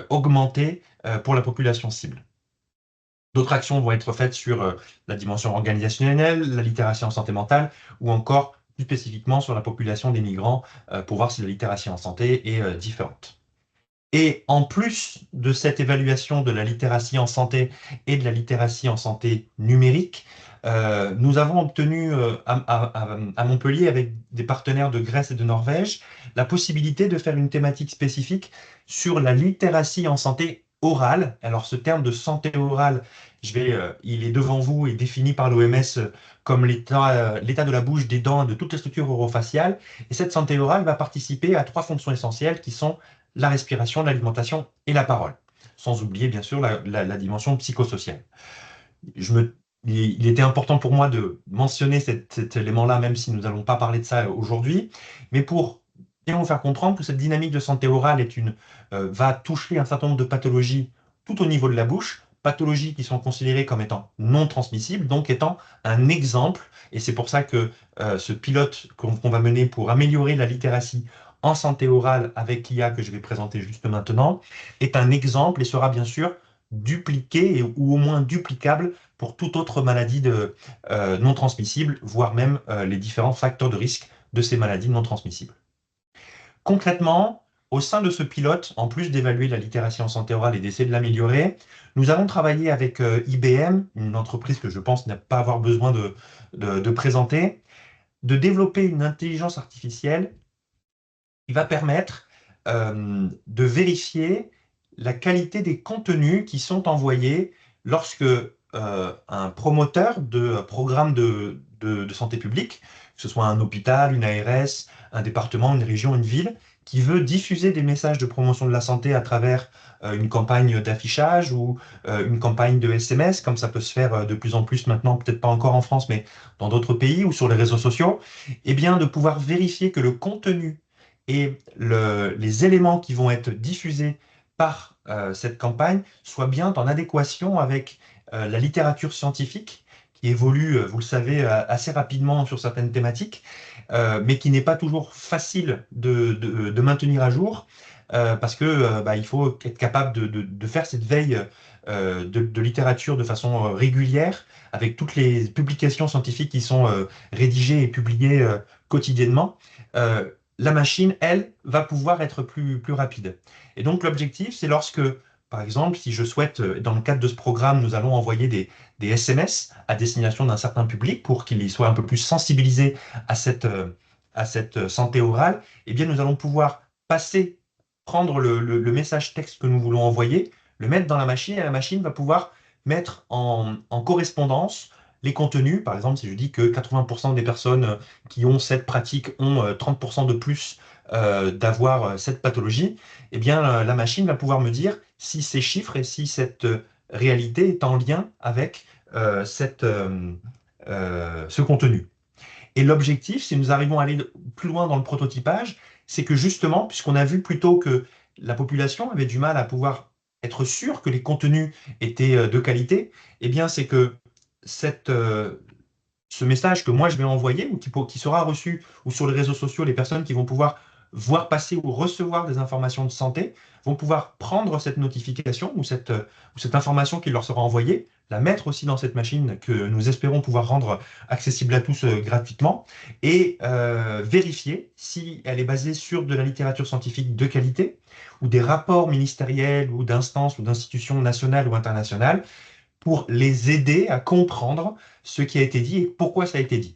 augmentée pour la population cible. D'autres actions vont être faites sur la dimension organisationnelle, la littératie en santé mentale, ou encore plus spécifiquement sur la population des migrants, pour voir si la littératie en santé est différente. Et en plus de cette évaluation de la littératie en santé et de la littératie en santé numérique, nous avons obtenu à Montpellier, avec des partenaires de Grèce et de Norvège, la possibilité de faire une thématique spécifique sur la littératie en santé orale. Alors ce terme de santé orale, il est devant vous et défini par l'OMS comme l'état de la bouche, des dents et de toutes les structures orofaciales. Et cette santé orale va participer à 3 fonctions essentielles qui sont la respiration, l'alimentation et la parole, sans oublier bien sûr la dimension psychosociale. Il était important pour moi de mentionner cet élément-là, même si nous n'allons pas parler de ça aujourd'hui, mais pour bien vous faire comprendre que cette dynamique de santé orale va toucher un certain nombre de pathologies tout au niveau de la bouche, pathologies qui sont considérées comme étant non transmissibles, donc étant un exemple, et c'est pour ça que ce pilote qu'on va mener pour améliorer la littératie en santé orale avec l'IA que je vais présenter juste maintenant, est un exemple et sera bien sûr dupliqué ou au moins duplicable pour toute autre maladie non transmissible, voire même les différents facteurs de risque de ces maladies non transmissibles. Concrètement, au sein de ce pilote, en plus d'évaluer la littératie en santé orale et d'essayer de l'améliorer, nous avons travaillé avec IBM, une entreprise que je pense n'a pas avoir besoin de présenter, de développer une intelligence artificielle qui va permettre de vérifier la qualité des contenus qui sont envoyés lorsque un promoteur de programme de santé publique, que ce soit un hôpital, une ARS, un département, une région, une ville, qui veut diffuser des messages de promotion de la santé à travers une campagne d'affichage ou une campagne de SMS, comme ça peut se faire de plus en plus maintenant, peut-être pas encore en France, mais dans d'autres pays ou sur les réseaux sociaux, eh bien de pouvoir vérifier que le contenu et les éléments qui vont être diffusés par cette campagne soient bien en adéquation avec la littérature scientifique qui évolue, vous le savez, assez rapidement sur certaines thématiques, mais qui n'est pas toujours facile de maintenir à jour. parce que il faut être capable de faire cette veille de littérature de façon régulière, avec toutes les publications scientifiques qui sont rédigées et publiées quotidiennement. La machine, elle, va pouvoir être plus rapide. Et donc l'objectif, c'est lorsque, par exemple, si je souhaite, dans le cadre de ce programme, nous allons envoyer des SMS à destination d'un certain public pour qu'il soit un peu plus sensibilisé à cette santé orale, eh bien, nous allons pouvoir prendre le message texte que nous voulons envoyer, le mettre dans la machine, et la machine va pouvoir mettre en correspondance les contenus. Par exemple, si je dis que 80% des personnes qui ont cette pratique ont 30% de plus d'avoir cette pathologie, eh bien, la machine va pouvoir me dire si ces chiffres et si cette réalité est en lien avec ce contenu. Et l'objectif, si nous arrivons à aller plus loin dans le prototypage, c'est que justement, puisqu'on a vu plutôt que la population avait du mal à pouvoir être sûre que les contenus étaient de qualité, eh bien, c'est que ce message que moi je vais envoyer ou qui sera reçu, ou sur les réseaux sociaux, les personnes qui vont pouvoir voir passer ou recevoir des informations de santé vont pouvoir prendre cette notification ou cette information qui leur sera envoyée, la mettre aussi dans cette machine que nous espérons pouvoir rendre accessible à tous gratuitement, et vérifier si elle est basée sur de la littérature scientifique de qualité ou des rapports ministériels ou d'instances ou d'institutions nationales ou internationales, pour les aider à comprendre ce qui a été dit et pourquoi ça a été dit.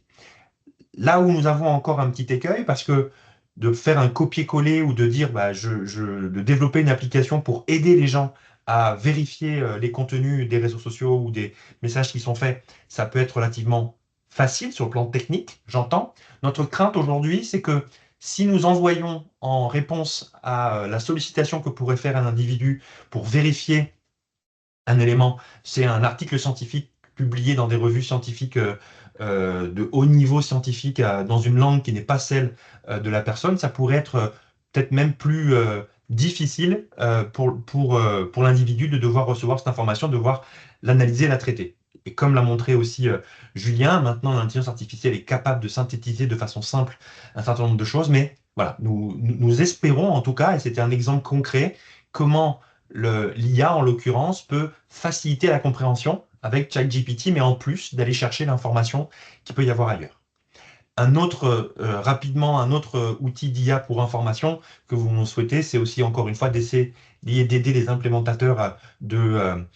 Là où nous avons encore un petit écueil, parce que de faire un copier-coller ou de dire de développer une application pour aider les gens à vérifier les contenus des réseaux sociaux ou des messages qui sont faits, ça peut être relativement facile sur le plan technique, j'entends. Notre crainte aujourd'hui, c'est que si nous envoyons en réponse à la sollicitation que pourrait faire un individu pour vérifier un élément, c'est un article scientifique publié dans des revues scientifiques de haut niveau scientifique dans une langue qui n'est pas celle de la personne, ça pourrait être peut-être même plus difficile pour l'individu de devoir recevoir cette information, de devoir l'analyser, la traiter. Et comme l'a montré aussi Julien, maintenant l'intelligence artificielle est capable de synthétiser de façon simple un certain nombre de choses, mais voilà, nous espérons en tout cas, et c'était un exemple concret, comment l'IA, en l'occurrence, peut faciliter la compréhension avec ChatGPT, mais en plus d'aller chercher l'information qu'il peut y avoir ailleurs. Rapidement, un autre outil d'IA pour information que vous nous souhaitez, c'est aussi, encore une fois, d'aider les implémentateurs de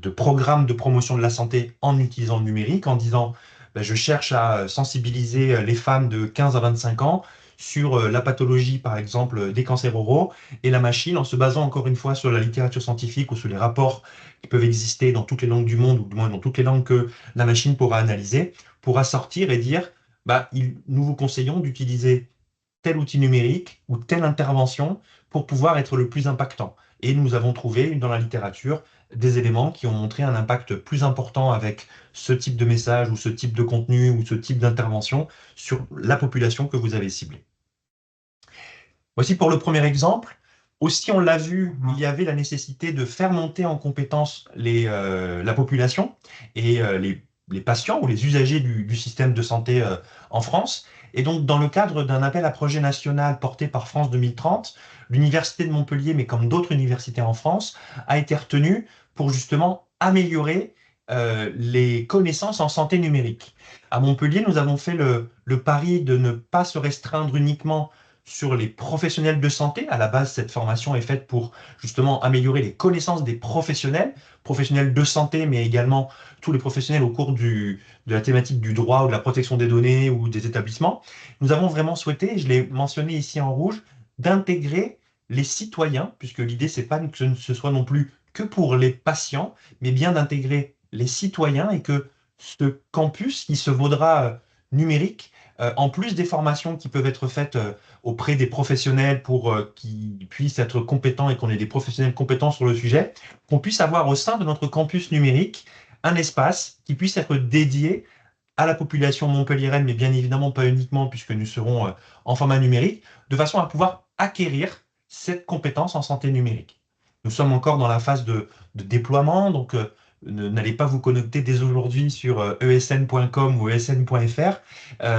programmes de promotion de la santé en utilisant le numérique, en disant je cherche à sensibiliser les femmes de 15 à 25 ans sur la pathologie, par exemple, des cancers oraux, et la machine, en se basant encore une fois sur la littérature scientifique ou sur les rapports qui peuvent exister dans toutes les langues du monde, ou du moins dans toutes les langues que la machine pourra analyser, pourra sortir et dire nous vous conseillons d'utiliser tel outil numérique ou telle intervention pour pouvoir être le plus impactant. Et nous avons trouvé dans la littérature des éléments qui ont montré un impact plus important avec ce type de message ou ce type de contenu ou ce type d'intervention sur la population que vous avez ciblée. Voici pour le premier exemple. Aussi, on l'a vu, il y avait la nécessité de faire monter en compétence la population et les patients ou les usagers du système de santé en France. Et donc, dans le cadre d'un appel à projet national porté par France 2030, l'Université de Montpellier, mais comme d'autres universités en France, a été retenue pour justement améliorer les connaissances en santé numérique. À Montpellier, nous avons fait le pari de ne pas se restreindre uniquement sur les professionnels de santé. À la base, cette formation est faite pour justement améliorer les connaissances des professionnels de santé, mais également tous les professionnels au cours de la thématique du droit ou de la protection des données ou des établissements. Nous avons vraiment souhaité, et je l'ai mentionné ici en rouge, d'intégrer les citoyens, puisque l'idée, c'est pas que ce soit non plus que pour les patients, mais bien d'intégrer les citoyens, et que ce campus qui se vaudra numérique, en plus des formations qui peuvent être faites auprès des professionnels pour qu'ils puissent être compétents et qu'on ait des professionnels compétents sur le sujet, qu'on puisse avoir au sein de notre campus numérique un espace qui puisse être dédié à la population montpelliéraine, mais bien évidemment pas uniquement puisque nous serons en format numérique, de façon à pouvoir acquérir cette compétence en santé numérique. Nous sommes encore dans la phase de déploiement, donc n'allez pas vous connecter dès aujourd'hui sur esn.com ou esn.fr,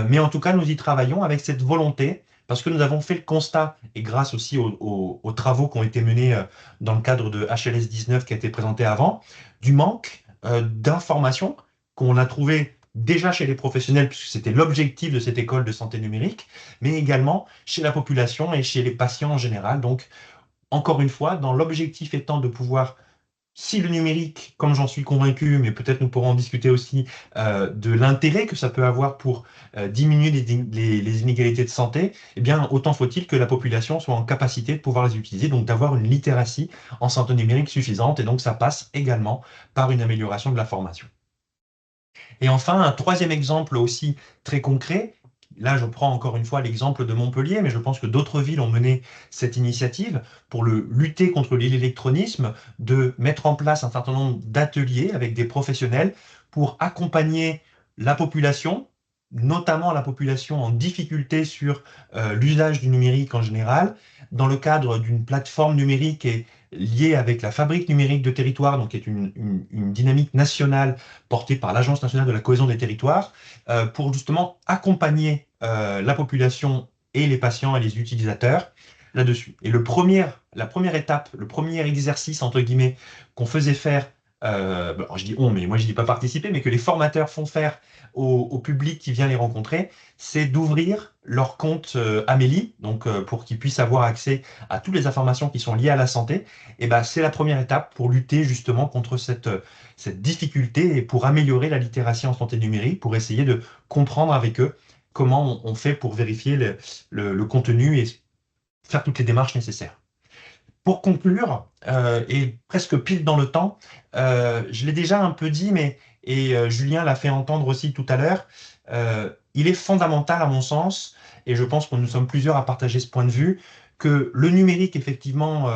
mais en tout cas, nous y travaillons avec cette volonté, parce que nous avons fait le constat, et grâce aussi aux travaux qui ont été menés dans le cadre de HLS 19 qui a été présenté avant, du manque d'informations qu'on a trouvé déjà chez les professionnels, puisque c'était l'objectif de cette école de santé numérique, mais également chez la population et chez les patients en général. Donc, encore une fois, dans l'objectif étant de pouvoir, si le numérique, comme j'en suis convaincu, mais peut-être nous pourrons en discuter aussi de l'intérêt que ça peut avoir pour diminuer les inégalités de santé, eh bien, autant faut-il que la population soit en capacité de pouvoir les utiliser, donc d'avoir une littératie en santé numérique suffisante, et donc ça passe également par une amélioration de la formation. Et enfin, un troisième exemple aussi très concret, là je prends encore une fois l'exemple de Montpellier, mais je pense que d'autres villes ont mené cette initiative pour lutter contre l'électronisme, de mettre en place un certain nombre d'ateliers avec des professionnels pour accompagner la population, notamment la population en difficulté sur l'usage du numérique en général, dans le cadre d'une plateforme numérique et liée avec la fabrique numérique de territoire, donc qui est une dynamique nationale portée par l'Agence nationale de la cohésion des territoires, pour justement accompagner la population et les patients et les utilisateurs là-dessus. Et la première étape, le premier exercice, entre guillemets, qu'on faisait faire, alors je dis on, mais moi je dis pas participer, mais que les formateurs font faire au public qui vient les rencontrer, c'est d'ouvrir leur compte Amélie, donc pour qu'ils puissent avoir accès à toutes les informations qui sont liées à la santé. Et ben, c'est la première étape pour lutter justement contre cette difficulté et pour améliorer la littératie en santé numérique, pour essayer de comprendre avec eux comment on fait pour vérifier le contenu et faire toutes les démarches nécessaires. Pour conclure, et presque pile dans le temps, je l'ai déjà un peu dit, et Julien l'a fait entendre aussi tout à l'heure, il est fondamental à mon sens, et je pense que nous sommes plusieurs à partager ce point de vue, que le numérique effectivement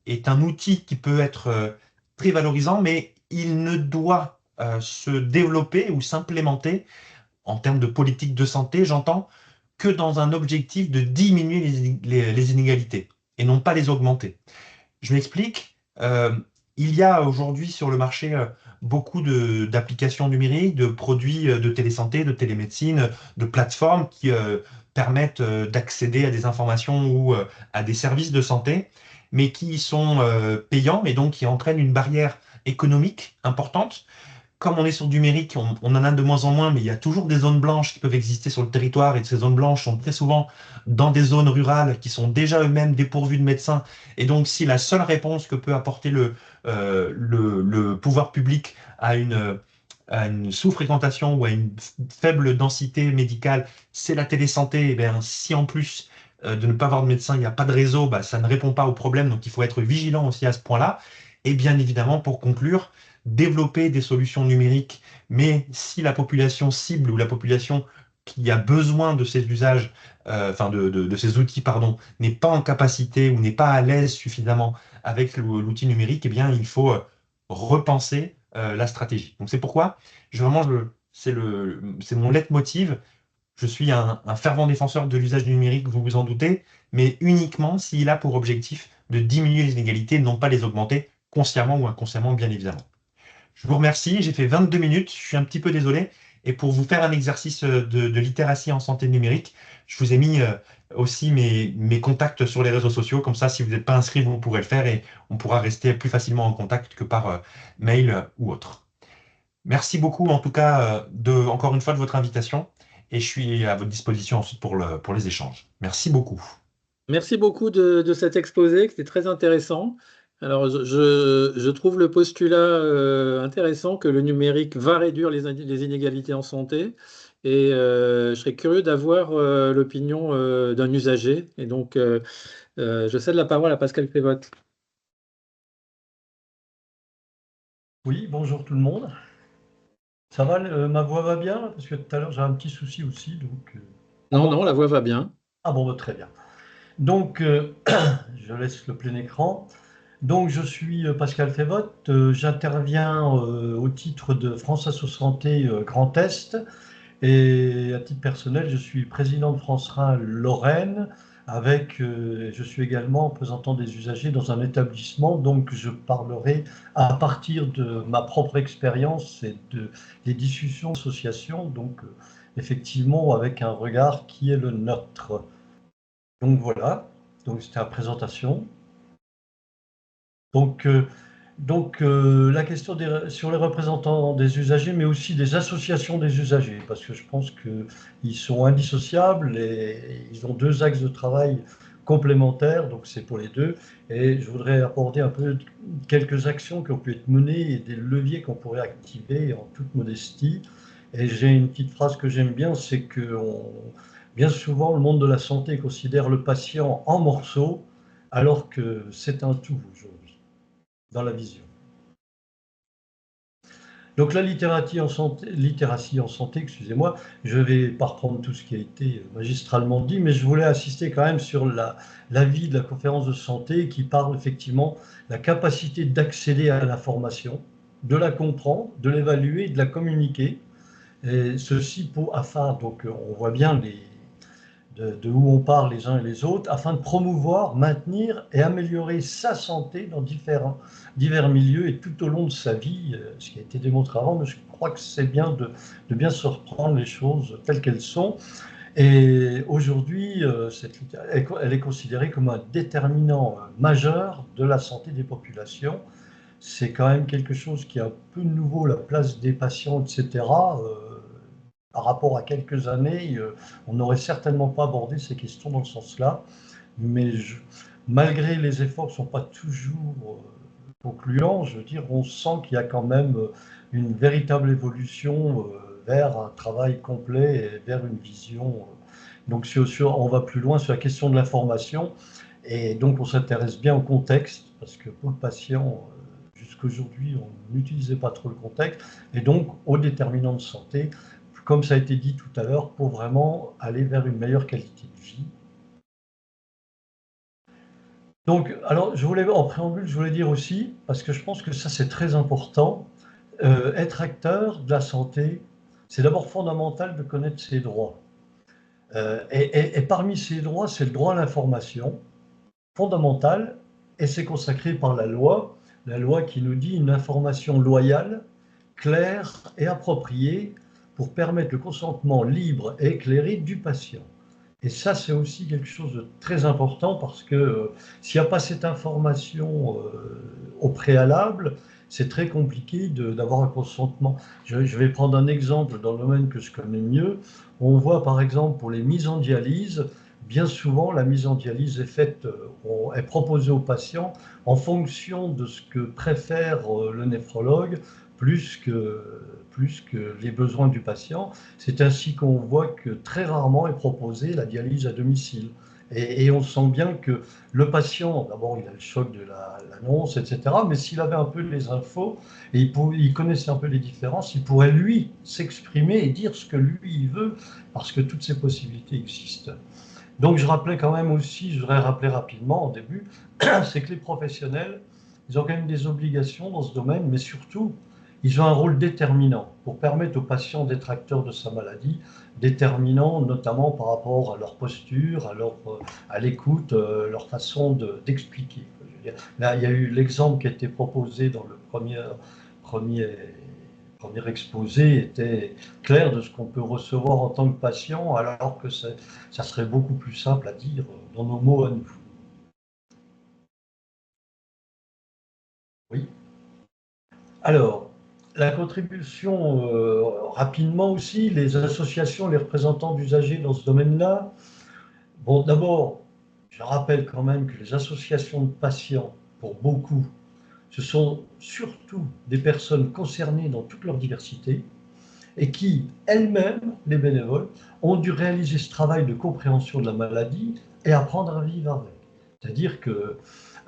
est un outil qui peut être très valorisant, mais il ne doit se développer ou s'implémenter en termes de politique de santé, j'entends, que dans un objectif de diminuer les inégalités et non pas les augmenter. Je m'explique. Il y a aujourd'hui sur le marché beaucoup d'applications numériques, de produits de télésanté, de télémédecine, de plateformes qui permettent d'accéder à des informations ou à des services de santé, mais qui sont payants et donc qui entraînent une barrière économique importante. Comme on est sur du numérique, on en a de moins en moins, mais il y a toujours des zones blanches qui peuvent exister sur le territoire, et ces zones blanches sont très souvent dans des zones rurales qui sont déjà eux-mêmes dépourvues de médecins. Et donc, si la seule réponse que peut apporter le pouvoir public à une sous-fréquentation ou à une faible densité médicale, c'est la télésanté, et bien, si en plus de ne pas avoir de médecin, il n'y a pas de réseau, bah, ça ne répond pas au problème, donc il faut être vigilant aussi à ce point-là. Et bien évidemment, pour conclure, développer des solutions numériques, mais si la population cible ou la population qui a besoin de ces usages, de ces outils, pardon, n'est pas en capacité ou n'est pas à l'aise suffisamment avec l'outil numérique, eh bien, il faut repenser la stratégie. Donc c'est pourquoi c'est mon leitmotiv. Je suis un fervent défenseur de l'usage du numérique, vous vous en doutez, mais uniquement s'il a pour objectif de diminuer les inégalités, non pas les augmenter, consciemment ou inconsciemment, bien évidemment. Je vous remercie, j'ai fait 22 minutes, je suis un petit peu désolé. Et pour vous faire un exercice de littératie en santé numérique, je vous ai mis aussi mes contacts sur les réseaux sociaux. Comme ça, si vous n'êtes pas inscrit, vous pourrez le faire et on pourra rester plus facilement en contact que par mail ou autre. Merci beaucoup en tout cas encore une fois de votre invitation et je suis à votre disposition ensuite pour les échanges. Merci beaucoup. Merci beaucoup de cet exposé, qui était très intéressant. Alors, je trouve le postulat intéressant que le numérique va réduire les inégalités en santé. Et je serais curieux d'avoir l'opinion d'un usager. Et donc, je cède la parole à Pascal Prévost. Oui, bonjour tout le monde. Ça va, ma voix va bien? Parce que tout à l'heure, j'ai un petit souci aussi. Donc, Non, la voix va bien. Ah bon, très bien. Donc, je laisse le plein écran. Donc, je suis Pascal Févotte. J'interviens au titre de France Asso Santé Grand Est. Et à titre personnel, je suis président de France Rhin Lorraine. Je suis également représentant des usagers dans un établissement, donc je parlerai à partir de ma propre expérience et des discussions d'association, donc effectivement avec un regard qui est le nôtre. Donc voilà, donc c'était la présentation. Donc, la question sur les représentants des usagers, mais aussi des associations des usagers, parce que je pense qu'ils sont indissociables et ils ont deux axes de travail complémentaires, donc c'est pour les deux. Et je voudrais aborder un peu quelques actions qui ont pu être menées et des leviers qu'on pourrait activer en toute modestie. Et j'ai une petite phrase que j'aime bien, c'est que bien souvent, le monde de la santé considère le patient en morceaux, alors que c'est un tout aujourd'hui, dans la vision. Donc la littératie en santé, excusez-moi, je ne vais pas reprendre tout ce qui a été magistralement dit, mais je voulais insister quand même sur l'avis de la conférence de santé qui parle effectivement de la capacité d'accéder à l'information, de la comprendre, de l'évaluer, de la communiquer. Et ceci afin, donc on voit bien de où on parle les uns et les autres, afin de promouvoir, maintenir et améliorer sa santé dans divers milieux et tout au long de sa vie, ce qui a été démontré avant, mais je crois que c'est bien de bien se reprendre les choses telles qu'elles sont. Et aujourd'hui, elle est considérée comme un déterminant majeur de la santé des populations. C'est quand même quelque chose qui est un peu nouveau, la place des patients, etc. Par rapport à quelques années, on n'aurait certainement pas abordé ces questions dans ce sens-là. Mais malgré les efforts qui ne sont pas toujours concluants, je veux dire, on sent qu'il y a quand même une véritable évolution vers un travail complet et vers une vision. Donc, on va plus loin sur la question de l'information. Et donc, on s'intéresse bien au contexte, parce que pour le patient, jusqu'aujourd'hui, on n'utilisait pas trop le contexte, et donc aux déterminants de santé, comme ça a été dit tout à l'heure, pour vraiment aller vers une meilleure qualité de vie. Donc, alors, en préambule, je voulais dire aussi, parce que je pense que ça c'est très important, être acteur de la santé, c'est d'abord fondamental de connaître ses droits. Et parmi ces droits, c'est le droit à l'information, fondamental, et c'est consacré par la loi qui nous dit une information loyale, claire et appropriée pour permettre le consentement libre et éclairé du patient. Et ça, c'est aussi quelque chose de très important parce que s'il n'y a pas cette information au préalable, c'est très compliqué d'avoir un consentement. Je vais prendre un exemple dans le domaine que je connais mieux. On voit par exemple pour les mises en dialyse, bien souvent la mise en dialyse est proposée au patient en fonction de ce que préfère le néphrologue, plus que les besoins du patient. C'est ainsi qu'on voit que très rarement est proposée la dialyse à domicile. Et on sent bien que le patient, d'abord il a le choc de l'annonce, etc. Mais s'il avait un peu les infos et il connaissait un peu les différences, il pourrait lui s'exprimer et dire ce que lui il veut, parce que toutes ces possibilités existent. Donc je rappelais quand même aussi, je voudrais rappeler rapidement au début, c'est que les professionnels, ils ont quand même des obligations dans ce domaine, mais surtout, ils ont un rôle déterminant pour permettre aux patients d'être acteurs de sa maladie, déterminant notamment par rapport à leur posture, à l'écoute, leur façon d'expliquer. Là, il y a eu l'exemple qui a été proposé dans le premier exposé, était clair de ce qu'on peut recevoir en tant que patient, alors que ça serait beaucoup plus simple à dire dans nos mots à nous. Oui. Alors, la contribution, rapidement aussi, les associations, les représentants d'usagers dans ce domaine-là. Bon, d'abord, je rappelle quand même que les associations de patients, pour beaucoup, ce sont surtout des personnes concernées dans toute leur diversité et qui, elles-mêmes, les bénévoles, ont dû réaliser ce travail de compréhension de la maladie et apprendre à vivre avec. C'est-à-dire que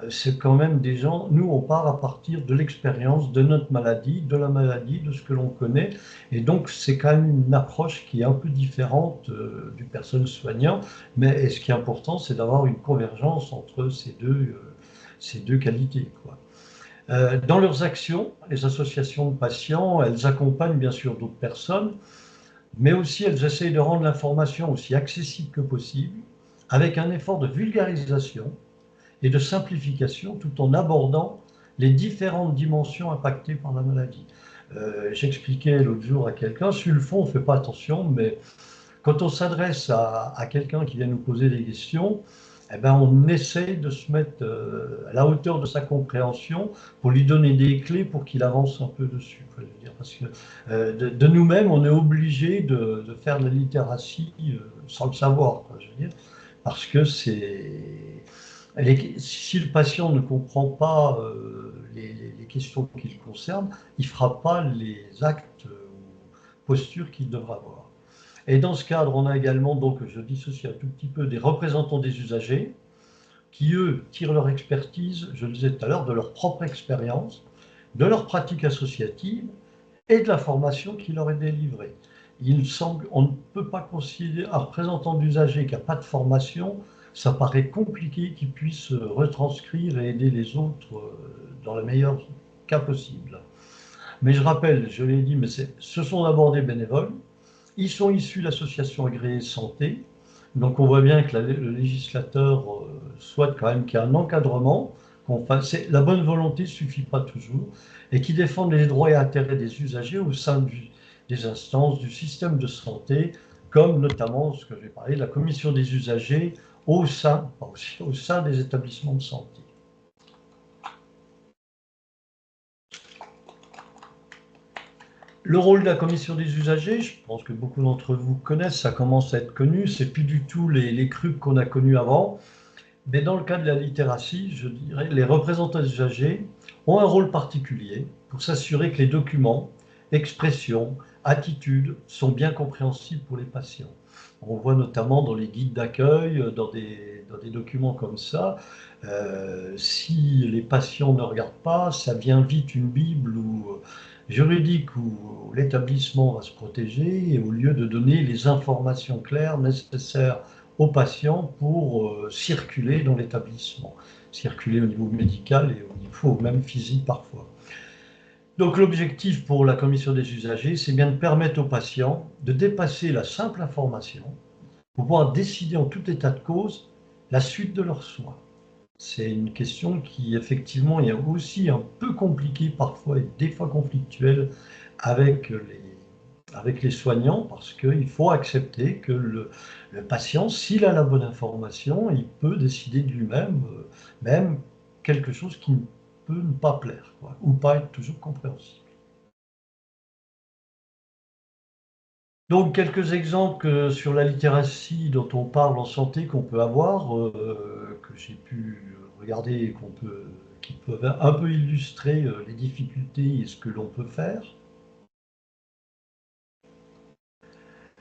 c'est quand même des gens, nous on part à partir de l'expérience de notre maladie, de la maladie, de ce que l'on connaît, et donc c'est quand même une approche qui est un peu différente du personnel soignant, mais ce qui est important, c'est d'avoir une convergence entre ces deux qualités, quoi. Dans leurs actions, les associations de patients, elles accompagnent bien sûr d'autres personnes, mais aussi elles essayent de rendre l'information aussi accessible que possible, avec un effort de vulgarisation et de simplification, tout en abordant les différentes dimensions impactées par la maladie. J'expliquais l'autre jour à quelqu'un, sur le fond, on ne fait pas attention, mais quand on s'adresse à quelqu'un qui vient nous poser des questions, eh ben, on essaye de se mettre à la hauteur de sa compréhension pour lui donner des clés pour qu'il avance un peu dessus. Je veux dire, parce que de nous-mêmes, on est obligé de faire de la littératie sans le savoir, quoi, je veux dire, parce que si le patient ne comprend pas les questions qui le concernent, il ne fera pas les actes ou postures qu'il devra avoir. Et dans ce cadre, on a également, donc, je dissocie un tout petit peu, des représentants des usagers qui, eux, tirent leur expertise, je le disais tout à l'heure, de leur propre expérience, de leur pratique associative et de la formation qui leur est délivrée. Il semble, on ne peut pas considérer un représentant d'usagers qui n'a pas de formation, ça paraît compliqué qu'il puisse retranscrire et aider les autres dans le meilleur cas possible. Mais je rappelle, je l'ai dit, mais ce sont d'abord des bénévoles. Ils sont issus de l'association agréée santé, donc on voit bien que le législateur souhaite quand même qu'il y ait un encadrement, la bonne volonté ne suffit pas toujours, et qui défendent les droits et intérêts des usagers au sein des instances du système de santé, comme notamment ce que j'ai parlé de la commission des usagers au sein des établissements de santé. Le rôle de la commission des usagers, je pense que beaucoup d'entre vous connaissent, ça commence à être connu, c'est plus du tout les CRUP qu'on a connus avant, mais dans le cas de la littératie, je dirais, les représentants des usagers ont un rôle particulier pour s'assurer que les documents, expressions, attitudes sont bien compréhensibles pour les patients. On voit notamment dans les guides d'accueil, dans des documents comme ça, si les patients ne regardent pas, ça devient vite une Bible juridique où l'établissement va se protéger, et au lieu de donner les informations claires nécessaires aux patients pour circuler dans l'établissement, circuler au niveau médical et au niveau même physique parfois. Donc l'objectif pour la commission des usagers, c'est bien de permettre aux patients de dépasser la simple information pour pouvoir décider en tout état de cause la suite de leurs soins. C'est une question qui, effectivement, est aussi un peu compliquée parfois et des fois conflictuelle avec les soignants, parce qu'il faut accepter que le patient, s'il a la bonne information, il peut décider de lui-même, même quelque chose qui peut ne pas plaire, quoi, ou pas être toujours compréhensible. Donc, quelques exemples sur la littératie dont on parle en santé qu'on peut avoir, que j'ai pu regarder, qui peuvent un peu illustrer les difficultés et ce que l'on peut faire.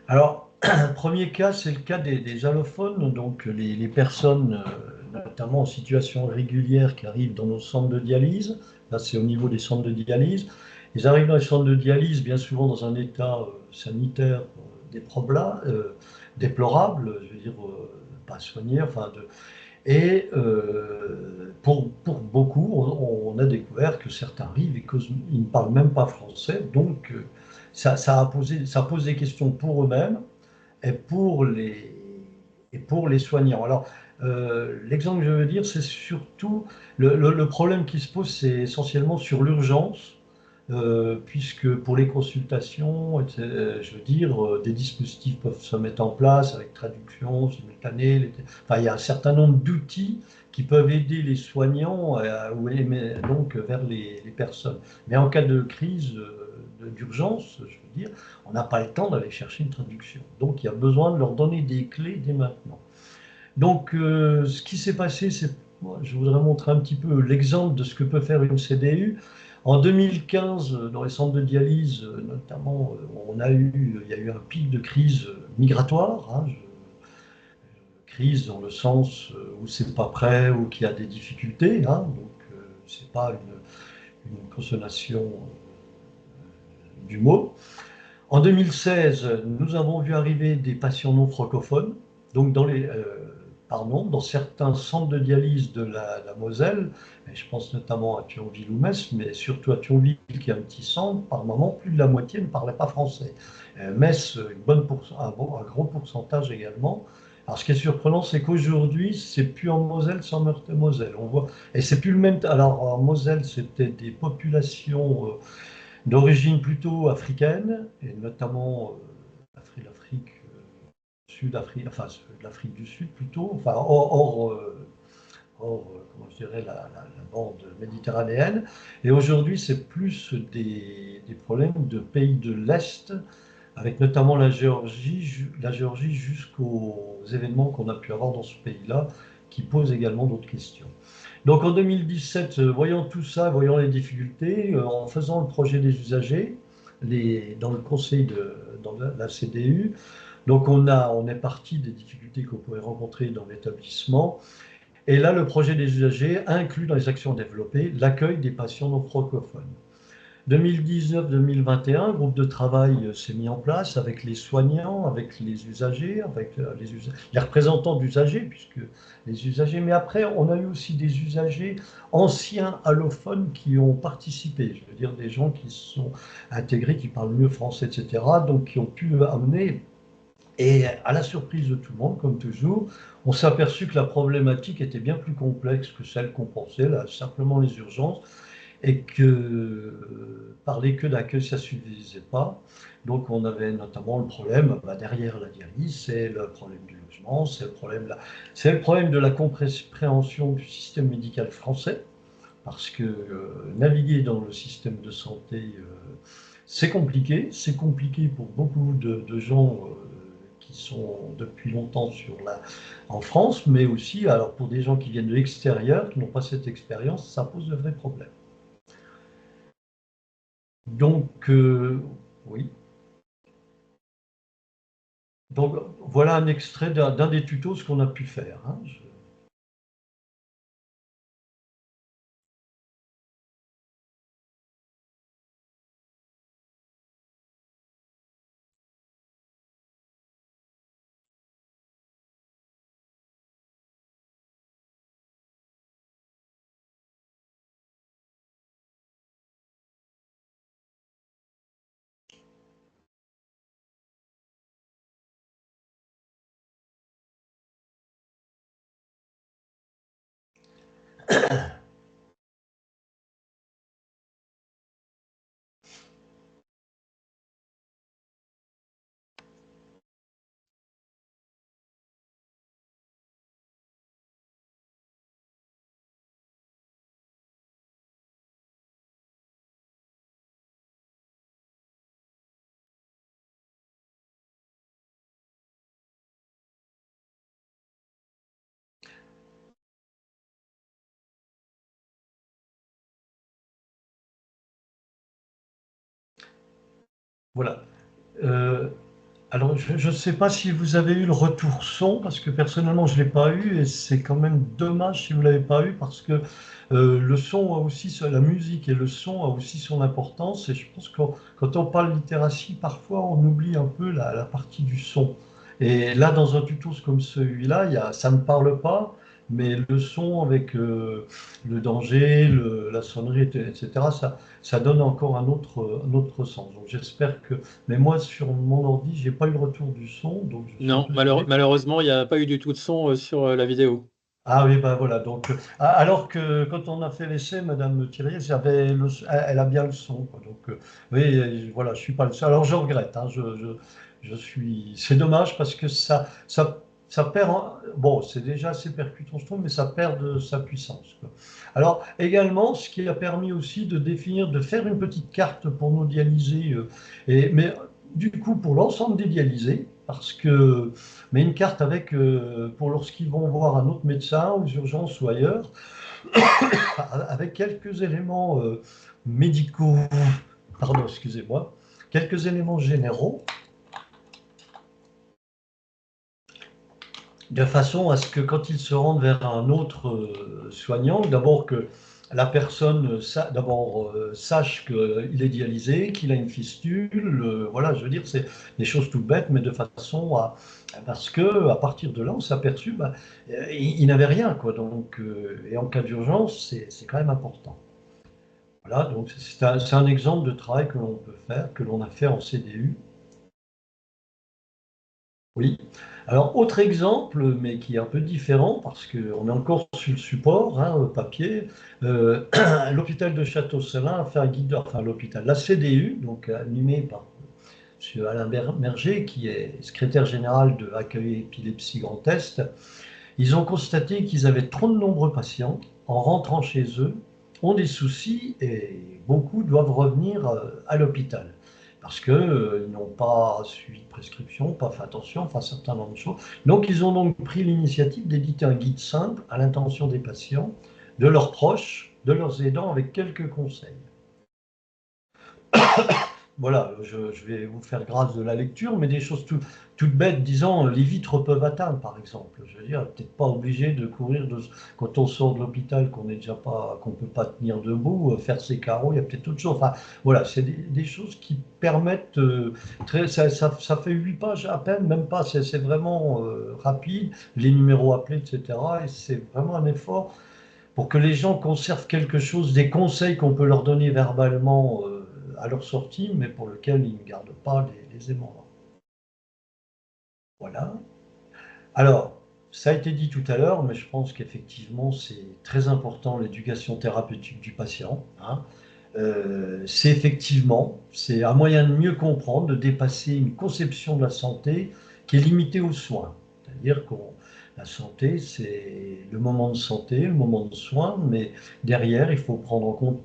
Alors, premier cas, c'est le cas des allophones, donc les personnes, notamment en situation régulière, qui arrivent dans nos centres de dialyse. Là, c'est au niveau des centres de dialyse. Ils arrivent dans les centres de dialyse, bien souvent dans un état sanitaire déplorable, je veux dire, pas soigné, enfin, et pour beaucoup, on a découvert que certains arrivent et qu'ils ne parlent même pas français, donc ça pose des questions pour eux-mêmes et pour les soignants. Alors, l'exemple que je veux dire, c'est surtout le problème qui se pose, c'est essentiellement sur l'urgence, puisque pour les consultations, je veux dire, des dispositifs peuvent se mettre en place avec traduction simultanée. Enfin, il y a un certain nombre d'outils qui peuvent aider les soignants donc vers les personnes. Mais en cas de crise, d'urgence, je veux dire, on n'a pas le temps d'aller chercher une traduction. Donc, il y a besoin de leur donner des clés dès maintenant. Donc, ce qui s'est passé, je voudrais montrer un petit peu l'exemple de ce que peut faire une CDU. En 2015, dans les centres de dialyse, notamment, il y a eu un pic de crise migratoire, hein, crise dans le sens où c'est pas prêt ou qu'il y a des difficultés, hein, donc c'est pas une consommation du mot. En 2016, nous avons vu arriver des patients non francophones, donc dans certains centres de dialyse de la Moselle, et je pense notamment à Thionville ou Metz, mais surtout à Thionville qui est un petit centre, par moment, plus de la moitié ne parlait pas français. Metz, un gros pourcentage également. Alors ce qui est surprenant, c'est qu'aujourd'hui, c'est plus en Moselle, c'est en Meurthe-et-Moselle. On voit, et c'est plus le même. Alors en Moselle, c'était des populations d'origine plutôt africaine, et notamment l'Afrique Sud-Afrique, enfin de l'Afrique du Sud plutôt, enfin comment je dirais, la bande méditerranéenne. Et aujourd'hui, c'est plus des problèmes de pays de l'Est, avec notamment la Géorgie jusqu'aux événements qu'on a pu avoir dans ce pays-là, qui posent également d'autres questions. Donc en 2017, voyant tout ça, voyant les difficultés, en faisant le projet des usagers, dans le conseil dans la CDU, donc on est parti des difficultés qu'on pouvait rencontrer dans l'établissement. Et là, le projet des usagers inclut dans les actions développées l'accueil des patients non francophones. 2019-2021, un groupe de travail s'est mis en place avec les soignants, avec les usagers, avec les représentants d'usagers, puisque les usagers, mais après, on a eu aussi des usagers anciens allophones qui ont participé, je veux dire des gens qui sont intégrés, qui parlent mieux français, etc., donc qui ont pu amener. Et à la surprise de tout le monde, comme toujours, on s'est aperçu que la problématique était bien plus complexe que celle qu'on pensait, là, simplement les urgences, et que parler que d'accueil, ça ne suffisait pas. Donc on avait notamment le problème, derrière la dialyse, c'est le problème du logement, c'est le problème de la compréhension du système médical français, parce que naviguer dans le système de santé, c'est compliqué pour beaucoup de gens qui sont depuis longtemps en France, mais aussi alors pour des gens qui viennent de l'extérieur, qui n'ont pas cette expérience, ça pose de vrais problèmes. Donc, oui. Donc, voilà un extrait d'un des tutos, ce qu'on a pu faire. Hein. Voilà. Alors, je ne sais pas si vous avez eu le retour son, parce que personnellement, je ne l'ai pas eu, et c'est quand même dommage si vous ne l'avez pas eu, parce que le son a aussi, la musique et le son a aussi son importance, et je pense que quand on parle littératie, parfois on oublie un peu la partie du son. Et là, dans un tuto comme celui-là, ça ne parle pas, mais le son avec le danger, la sonnerie, etc., ça donne encore un autre sens. Donc j'espère que... Mais moi, sur mon ordi, j'ai pas eu le retour du son. Donc Non, malheureusement, il n'y a pas eu du tout de son sur la vidéo. Ah oui, ben voilà. Donc, alors que quand on a fait l'essai, Madame Thierry, elle a bien le son, quoi. Donc, oui, voilà, je suis pas le seul. Alors je regrette. Hein, c'est dommage parce que ça perd. Bon, c'est déjà assez percutant, je trouve, mais ça perd de sa puissance, quoi. Alors également, ce qui a permis aussi de faire une petite carte pour nos dialysés, mais du coup pour l'ensemble des dialysés, mais une carte pour lorsqu'ils vont voir un autre médecin aux urgences ou ailleurs, avec quelques éléments médicaux, pardon, excusez-moi, quelques éléments généraux, de façon à ce que quand ils se rendent vers un autre soignant, d'abord que la personne sache qu'il est dialysé, qu'il a une fistule, voilà, je veux dire, c'est des choses toutes bêtes, mais de façon à... Parce qu'à partir de là, on s'est aperçu, il n'avait rien, quoi. Donc, et en cas d'urgence, c'est quand même important. Voilà, donc c'est un exemple de travail que l'on peut faire, que l'on a fait en CDU. Oui. Alors, autre exemple, mais qui est un peu différent, parce qu'on est encore sur le support, hein, papier, l'hôpital de Château-Salins a fait un guide, enfin l'hôpital, la CDU, donc animé par M. Alain Merger, qui est secrétaire général de Accueil Épilepsie Grand Est, ils ont constaté qu'ils avaient trop de nombreux patients en rentrant chez eux, ont des soucis et beaucoup doivent revenir à l'hôpital parce qu'ils n'ont pas suivi de prescription, pas fait attention, enfin un certain nombre de choses. Donc ils ont donc pris l'initiative d'éditer un guide simple à l'intention des patients, de leurs proches, de leurs aidants, avec quelques conseils. Voilà, je vais vous faire grâce de la lecture, mais des choses toutes bêtes, disons, les vitres peuvent atteindre, par exemple. Je veux dire, peut-être pas obligé de courir quand on sort de l'hôpital, qu'on ne peut pas tenir debout, faire ses carreaux, il y a peut-être autre chose. Enfin, voilà, c'est des choses qui permettent, ça fait 8 pages à peine, même pas, c'est vraiment rapide, les numéros appelés, etc. Et c'est vraiment un effort pour que les gens conservent quelque chose, des conseils qu'on peut leur donner verbalement à leur sortie, mais pour lequel ils ne gardent pas les aimants. Voilà. Alors, ça a été dit tout à l'heure, mais je pense qu'effectivement, c'est très important l'éducation thérapeutique du patient. Hein. C'est un moyen de mieux comprendre, de dépasser une conception de la santé qui est limitée aux soins. C'est-à-dire que la santé, c'est le moment de santé, le moment de soins, mais derrière, il faut prendre en compte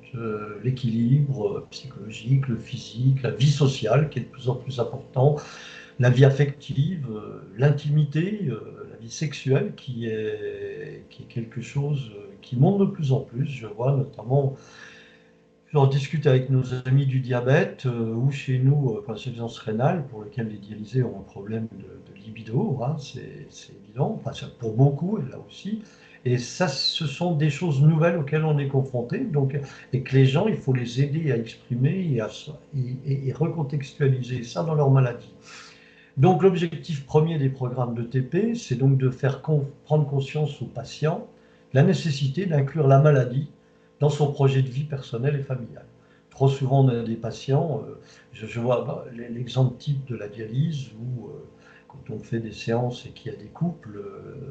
l'équilibre psychologique, le physique, la vie sociale, qui est de plus en plus important, la vie affective, l'intimité, la vie sexuelle, qui est quelque chose qui monte de plus en plus. Je vois notamment, j'en discute avec nos amis du diabète ou chez nous, pour l'insuffisance rénale, pour lequel les dialysés ont un problème de libido, hein, c'est évident, enfin, pour beaucoup, et là aussi. Et ça, ce sont des choses nouvelles auxquelles on est confronté, donc, et que les gens, il faut les aider à exprimer et recontextualiser ça dans leur maladie. Donc l'objectif premier des programmes de TP, c'est donc de faire prendre conscience aux patients de la nécessité d'inclure la maladie dans son projet de vie personnel et familial. Trop souvent, on a des patients, je vois l'exemple type de la dialyse où quand on fait des séances et qu'il y a des couples,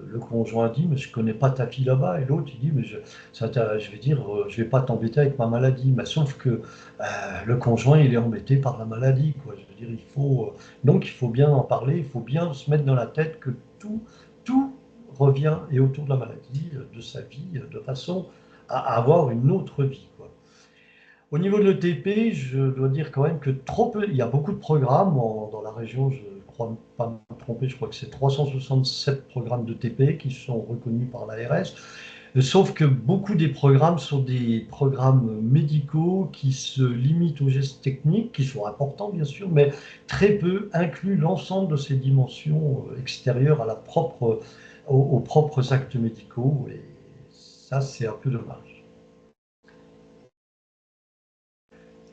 le conjoint dit « mais je ne connais pas ta fille là-bas » et l'autre il dit « mais je vais pas t'embêter avec ma maladie ». Mais sauf que le conjoint il est embêté par la maladie, quoi. Je veux dire, donc il faut bien en parler, il faut bien se mettre dans la tête que tout revient et autour de la maladie, de sa vie, de façon à avoir une autre vie, quoi. Au niveau de l'ETP, je dois dire quand même que il y a beaucoup de programmes dans la région, je ne crois pas me tromper, je crois que c'est 367 programmes de TP qui sont reconnus par l'ARS, sauf que beaucoup des programmes sont des programmes médicaux qui se limitent aux gestes techniques, qui sont importants bien sûr, mais très peu incluent l'ensemble de ces dimensions extérieures aux propres actes médicaux, et ça c'est un peu dommage.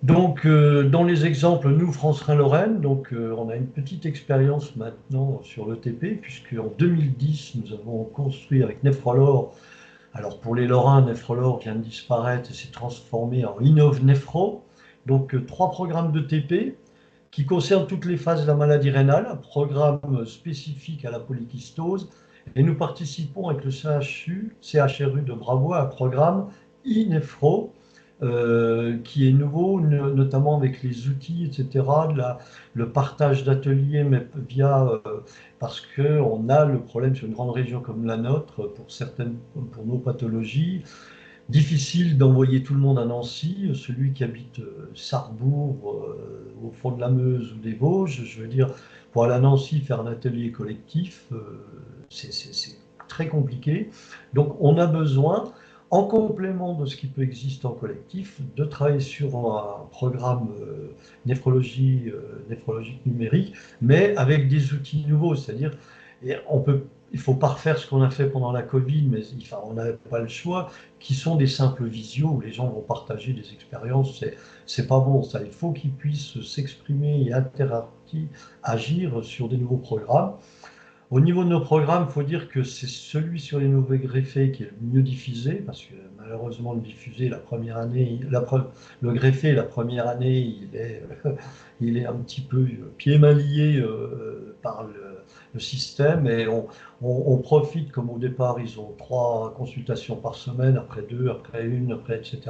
Donc, dans les exemples, nous, France Rhin-Lorraine, donc on a une petite expérience maintenant sur l'ETP, puisque en 2010, nous avons construit avec Nephrolor. Alors, pour les Lorrains, Nephrolor vient de disparaître et s'est transformé en Innov Nephro. Donc, 3 programmes de TP qui concernent toutes les phases de la maladie rénale, un programme spécifique à la polykystose. Et nous participons avec le CHRU de Bravois à un programme e-Nephro, qui est nouveau, notamment avec les outils, etc., le partage d'ateliers, mais parce qu'on a le problème sur une grande région comme la nôtre, pour nos pathologies, difficile d'envoyer tout le monde à Nancy, celui qui habite Sarrebourg, au fond de la Meuse ou des Vosges, je veux dire, pour aller à Nancy faire un atelier collectif, c'est très compliqué. Donc on a besoin, en complément de ce qui peut exister en collectif, de travailler sur un programme néphrologique numérique, mais avec des outils nouveaux, c'est-à-dire il ne faut pas refaire ce qu'on a fait pendant la Covid, mais on n'avait pas le choix, qui sont des simples visios où les gens vont partager des expériences. C'est pas bon, ça. Il faut qu'ils puissent s'exprimer et agir sur des nouveaux programmes. Au niveau de nos programmes, il faut dire que c'est celui sur les nouveaux greffés qui est le mieux diffusé, parce que malheureusement, le diffusé, la première année, le greffé, la première année, il est un petit peu pied mal lié par le système, et on profite, comme au départ, ils ont 3 consultations par semaine, après 2, après 1, après, etc.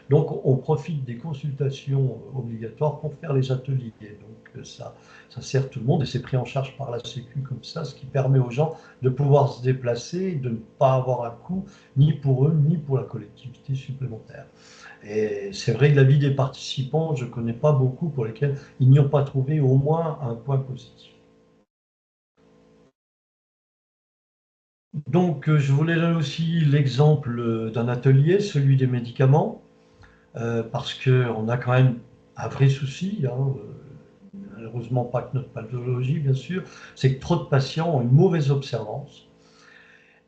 Donc, on profite des consultations obligatoires pour faire les ateliers. Donc, ça sert tout le monde, et c'est pris en charge par la Sécu comme ça, ce qui permet aux gens de pouvoir se déplacer, de ne pas avoir un coût, ni pour eux, ni pour la collectivité supplémentaire. Et c'est vrai que l'avis des participants, je ne connais pas beaucoup pour lesquels ils n'y ont pas trouvé au moins un point positif. Donc, je voulais donner aussi l'exemple d'un atelier, celui des médicaments, parce qu'on a quand même un vrai souci, hein, malheureusement pas que notre pathologie, bien sûr, c'est que trop de patients ont une mauvaise observance.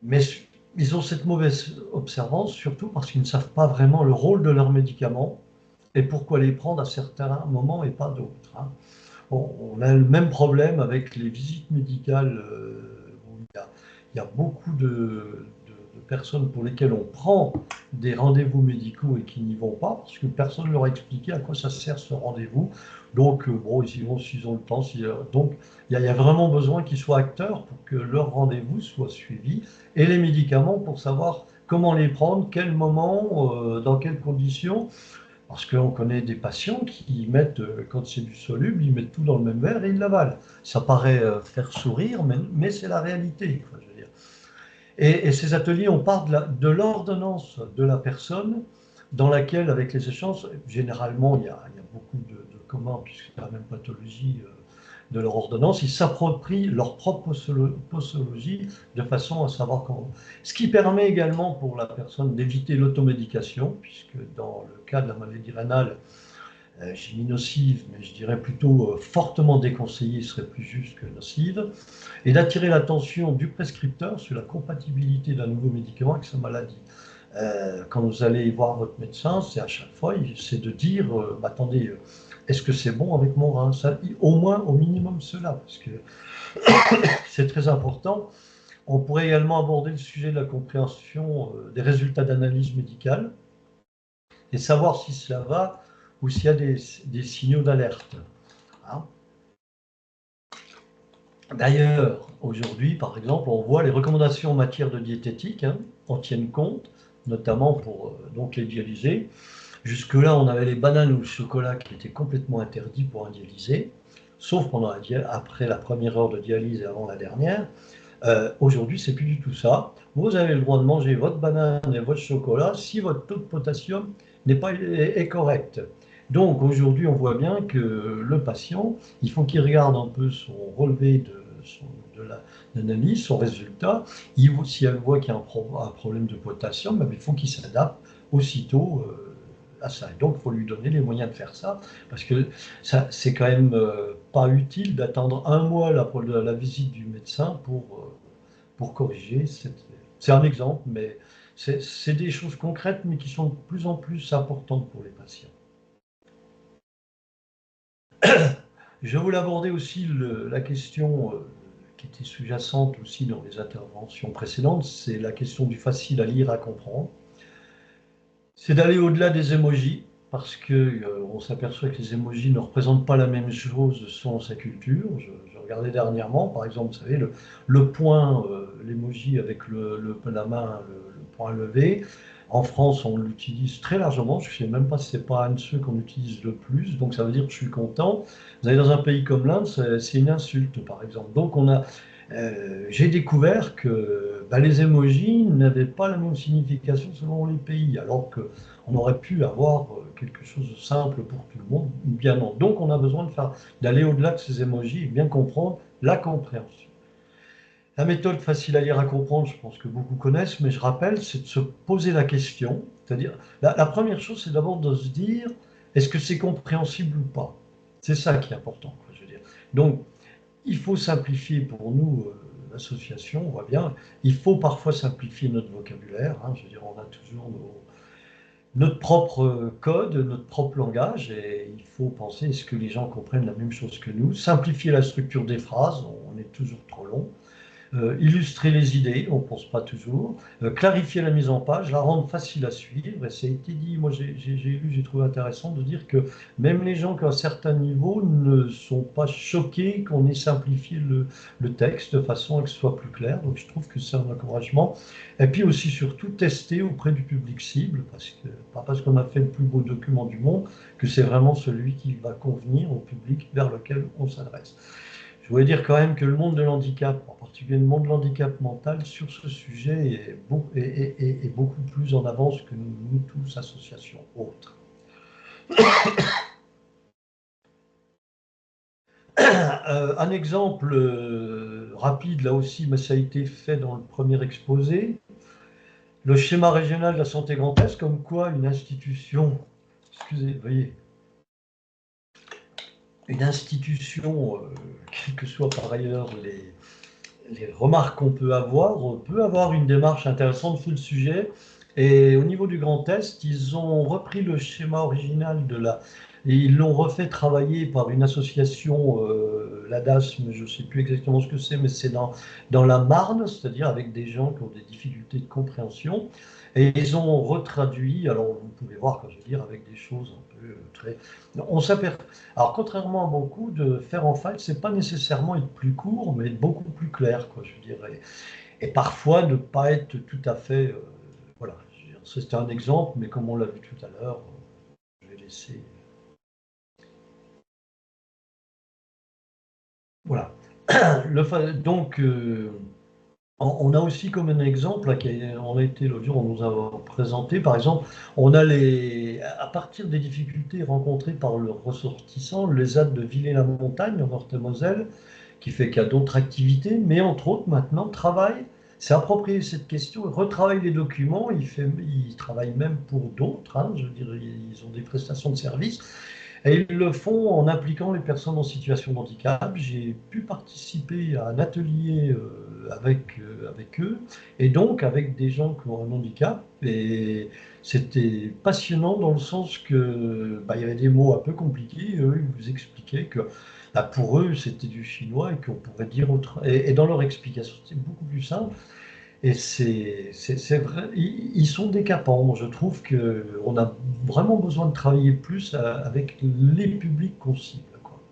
Mais ils ont cette mauvaise observance surtout parce qu'ils ne savent pas vraiment le rôle de leurs médicaments et pourquoi les prendre à certains moments et pas d'autres. Hein. On a le même problème avec les visites médicales. Où il y a beaucoup de personnes pour lesquelles on prend des rendez-vous médicaux et qui n'y vont pas parce que personne ne leur a expliqué à quoi ça sert ce rendez-vous. Donc, bon, ils y vont s'ils ont le temps. Donc, il y a vraiment besoin qu'ils soient acteurs pour que leur rendez-vous soit suivi et les médicaments pour savoir comment les prendre, quel moment, dans quelles conditions. Parce qu'on connaît des patients qui mettent, quand c'est du soluble, ils mettent tout dans le même verre et ils l'avalent. Ça paraît faire sourire, mais c'est la réalité. Quoi, je veux dire. Et ces ateliers, on part de l'ordonnance de la personne, dans laquelle, avec les échanges, généralement, il y a beaucoup de communs, puisque c'est la même pathologie de leur ordonnance, ils s'approprient leur propre posologie de façon à savoir comment. Ce qui permet également pour la personne d'éviter l'automédication, puisque dans le cas de la maladie rénale, j'ai mis nocive, mais je dirais plutôt fortement déconseillée, ce serait plus juste que nocive, et d'attirer l'attention du prescripteur sur la compatibilité d'un nouveau médicament avec sa maladie. Quand vous allez voir votre médecin, c'est à chaque fois, c'est de dire, attendez, est-ce que c'est bon avec mon rein? Ça, au moins, au minimum cela, parce que c'est très important. On pourrait également aborder le sujet de la compréhension des résultats d'analyse médicale et savoir si cela va ou s'il y a des signaux d'alerte. Hein. D'ailleurs, aujourd'hui, par exemple, on voit les recommandations en matière de diététique en tiennent compte, notamment pour donc les dialysés. Jusque-là, on avait les bananes ou le chocolat qui étaient complètement interdits pour un dialysé, sauf après la première heure de dialyse et avant la dernière. Aujourd'hui, c'est plus du tout ça. Vous avez le droit de manger votre banane et votre chocolat si votre taux de potassium est correct. Donc aujourd'hui, on voit bien que le patient, il faut qu'il regarde un peu son relevé de l'analyse, son résultat. Si elle voit qu'il y a un problème de potassium, il faut qu'il s'adapte aussitôt à ça. Et donc, il faut lui donner les moyens de faire ça, parce que c'est quand même pas utile d'attendre un mois la visite du médecin pour corriger. C'est un exemple, mais c'est des choses concrètes, mais qui sont de plus en plus importantes pour les patients. Je voulais aborder aussi la question qui était sous-jacente aussi dans les interventions précédentes, c'est la question du facile à lire, à comprendre. C'est d'aller au-delà des émojis, parce qu'on s'aperçoit que les émojis ne représentent pas la même chose selon sa culture. Je regardais dernièrement, par exemple, vous savez, le point, l'émoji avec la main, le point levé. En France, on l'utilise très largement. Je ne sais même pas si ce n'est pas un de ceux qu'on utilise le plus. Donc, ça veut dire que je suis content. Vous allez dans un pays comme l'Inde, c'est une insulte, par exemple. Donc, j'ai découvert que les émojis n'avaient pas la même signification selon les pays, alors qu'on aurait pu avoir quelque chose de simple pour tout le monde, ou bien non. Donc, on a besoin d'aller au-delà de ces émojis et bien comprendre la compréhension. La méthode facile à lire, à comprendre, je pense que beaucoup connaissent, mais je rappelle, c'est de se poser la question. C'est-à-dire, la première chose, c'est d'abord de se dire, est-ce que c'est compréhensible ou pas? C'est ça qui est important, je veux dire. Donc, il faut simplifier pour nous, l'association, on voit bien, il faut parfois simplifier notre vocabulaire. Je veux dire, on a toujours notre propre code, notre propre langage, et il faut penser, est-ce que les gens comprennent la même chose que nous? Simplifier la structure des phrases, on est toujours trop long. illustrer les idées, on ne pense pas toujours, clarifier la mise en page, la rendre facile à suivre. Et ça a été dit, moi j'ai lu, j'ai trouvé intéressant de dire que même les gens qui ont un certain niveau ne sont pas choqués qu'on ait simplifié le texte de façon à que ce soit plus clair. Donc je trouve que c'est un encouragement. Et puis aussi surtout tester auprès du public cible, pas parce qu'on a fait le plus beau document du monde, que c'est vraiment celui qui va convenir au public vers lequel on s'adresse. Je voulais dire quand même que le monde de l'handicap, en particulier le monde de l'handicap mental, sur ce sujet est beaucoup plus en avance que nous tous, associations autres. Un exemple rapide, là aussi, mais ça a été fait dans le premier exposé. Le schéma régional de la santé Grand Est, comme quoi une institution, excusez, voyez, une institution, quelles que soient par ailleurs les remarques qu'on peut avoir, on peut avoir une démarche intéressante sur le sujet. Et au niveau du Grand Est, ils ont repris le schéma original et ils l'ont refait travailler par une association, l'ADASM, je ne sais plus exactement ce que c'est, mais c'est dans la Marne, c'est-à-dire avec des gens qui ont des difficultés de compréhension. Et ils ont retraduit, alors vous pouvez voir, quand je veux dire, avec des choses un peu très... Alors, contrairement à beaucoup, de faire en fait, c'est pas nécessairement être plus court, mais être beaucoup plus clair, quoi, je dirais. Et parfois, ne pas être tout à fait... voilà, c'était un exemple, mais comme on l'a vu tout à l'heure, je vais laisser... Voilà. Donc, on a aussi comme un exemple, là, on a été l'autre jour, on nous a présenté, par exemple, on a à partir des difficultés rencontrées par le ressortissant, le ZAD de Villers-la-Montagne, en Meurthe-et-Moselle, qui fait qu'il y a d'autres activités, mais entre autres, maintenant, s'est approprié cette question, retravaille les documents, il travaille même pour d'autres, hein, je veux dire, ils ont des prestations de services, et ils le font en impliquant les personnes en situation de handicap. J'ai pu participer à un atelier avec eux, et donc avec des gens qui ont un handicap. Et c'était passionnant dans le sens que il y avait des mots un peu compliqués. Eux, ils vous expliquaient que pour eux, c'était du chinois et qu'on pourrait dire autre. Et dans leur explication, c'était beaucoup plus simple. Et c'est vrai, ils sont décapants. Je trouve qu'on a vraiment besoin de travailler plus avec les publics qu'on cible, quoi.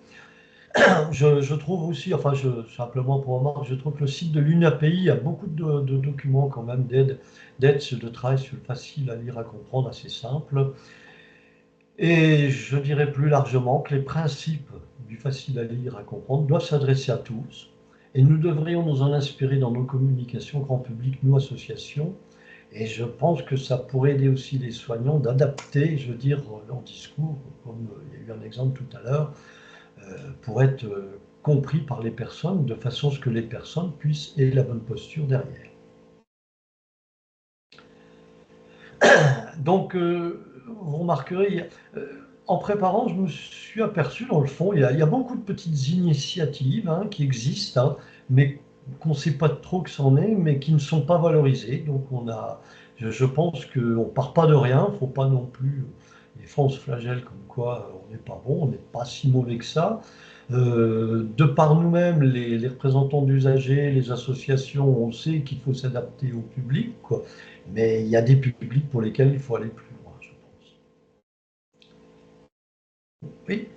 Je trouve aussi, enfin, simplement pour remarquer, je trouve que le site de l'UNAPI a beaucoup de documents quand même d'aide de travail sur le facile à lire, à comprendre, assez simple. Et je dirais plus largement que les principes du facile à lire, à comprendre doivent s'adresser à tous. Et nous devrions nous en inspirer dans nos communications grand public, nous, associations. Et je pense que ça pourrait aider aussi les soignants d'adapter, je veux dire, leur discours, comme il y a eu un exemple tout à l'heure, pour être compris par les personnes, de façon à ce que les personnes puissent aider la bonne posture derrière. Donc, vous remarquerez, en préparant, je me suis aperçu, dans le fond, il y a beaucoup de petites initiatives qui existent, mais qu'on ne sait pas trop que c'en est, mais qui ne sont pas valorisées. Donc, je pense qu'on ne part pas de rien, il ne faut pas non plus... Des fois, on se flagelle comme quoi on n'est pas bon, on n'est pas si mauvais que ça. De par nous-mêmes, les représentants d'usagers, les associations, on sait qu'il faut s'adapter au public, quoi. Mais il y a des publics pour lesquels il faut aller plus loin, je pense. Oui.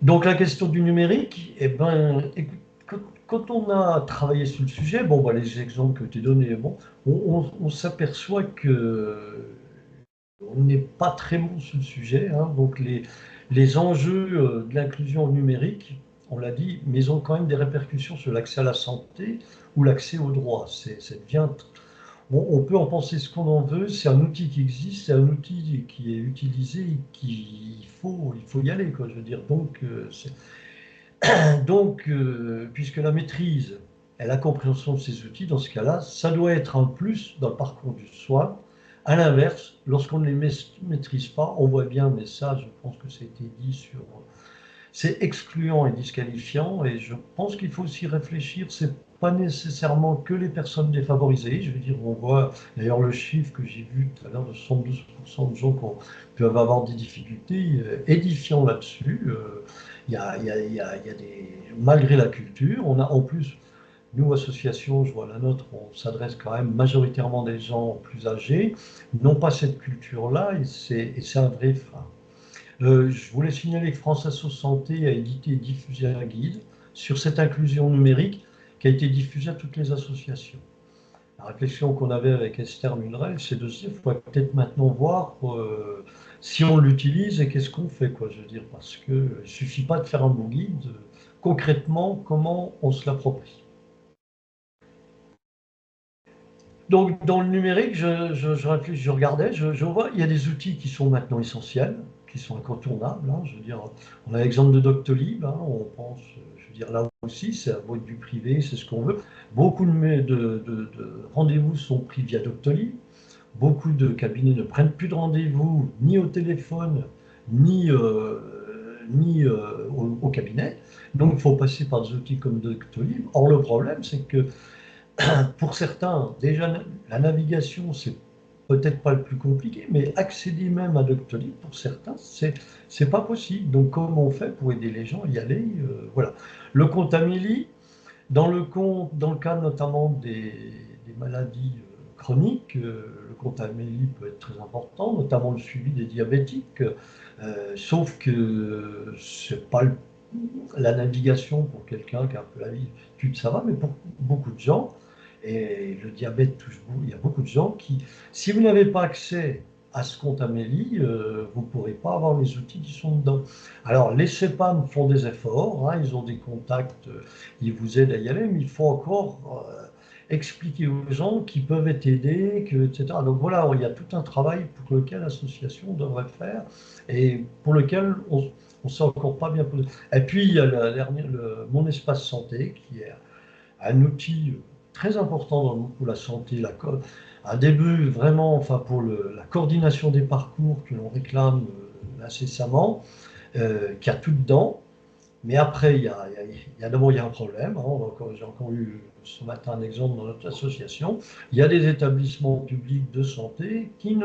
Donc la question du numérique, eh ben, écoute, quand on a travaillé sur le sujet, bon, les exemples que tu as donnés, bon, on s'aperçoit que on n'est pas très bon sur le sujet, hein. Donc les enjeux de l'inclusion numérique, on l'a dit, mais ils ont quand même des répercussions sur l'accès à la santé ou l'accès aux droits. Bon, on peut en penser ce qu'on en veut, c'est un outil qui existe, c'est un outil qui est utilisé et il faut y aller, quoi, je veux dire. Donc, puisque la maîtrise et la compréhension de ces outils, dans ce cas-là, ça doit être un plus dans le parcours du soin. À l'inverse, lorsqu'on ne les maîtrise pas, on voit bien, mais ça, je pense que ça a été dit c'est excluant et disqualifiant, et je pense qu'il faut aussi réfléchir, c'est pas nécessairement que les personnes défavorisées, je veux dire, on voit d'ailleurs le chiffre que j'ai vu tout à l'heure de 72% de gens qui peuvent avoir des difficultés édifiants là-dessus. Il y a des, malgré la culture, on a en plus Nous, association, je vois la nôtre, on s'adresse quand même majoritairement des gens plus âgés, n'ont pas cette culture-là, et c'est un vrai frein. Je voulais signaler que France Asso Santé a édité et diffusé un guide sur cette inclusion numérique qui a été diffusé à toutes les associations. La réflexion qu'on avait avec Esther Munrel, c'est de se dire, il faut peut-être maintenant voir si on l'utilise et qu'est-ce qu'on fait, quoi, je veux dire, parce qu'il ne suffit pas de faire un bon guide, concrètement, comment on se l'approprie. Donc, dans le numérique, je regardais, je vois, il y a des outils qui sont maintenant essentiels, qui sont incontournables. Hein, je veux dire, on a l'exemple de Doctolib, hein, on pense, je veux dire, là aussi, c'est à votre du privé, c'est ce qu'on veut. Beaucoup de rendez-vous sont pris via Doctolib. Beaucoup de cabinets ne prennent plus de rendez-vous, ni au téléphone, ni au cabinet. Donc, il faut passer par des outils comme Doctolib. Or, le problème, c'est que pour certains, déjà, la navigation, c'est peut-être pas le plus compliqué, mais accéder même à Doctolib, pour certains, c'est pas possible. Donc, comment on fait pour aider les gens à y aller voilà. Le compte Amélie, dans le cas notamment des maladies chroniques, le compte Amélie peut être très important, notamment le suivi des diabétiques, sauf que c'est pas la navigation pour quelqu'un qui a un peu l'habitude, ça va, mais pour beaucoup de gens, et le diabète touche beaucoup, il y a beaucoup de gens qui, si vous n'avez pas accès à ce compte Amélie, vous ne pourrez pas avoir les outils qui sont dedans. Alors, les CEPAM font des efforts, hein, ils ont des contacts, ils vous aident à y aller, mais il faut encore expliquer aux gens qui peuvent être aidés, etc. Donc voilà, il y a tout un travail pour lequel l'association devrait faire et pour lequel on ne s'est encore pas bien posé. Et puis, il y a Mon Espace Santé, qui est un outil très important pour la santé, un début vraiment, enfin pour la coordination des parcours que l'on réclame incessamment, qui a tout dedans. Mais après, d'abord, il y a un problème. Hein, j'ai encore eu ce matin un exemple dans notre association. Il y a des établissements publics de santé qui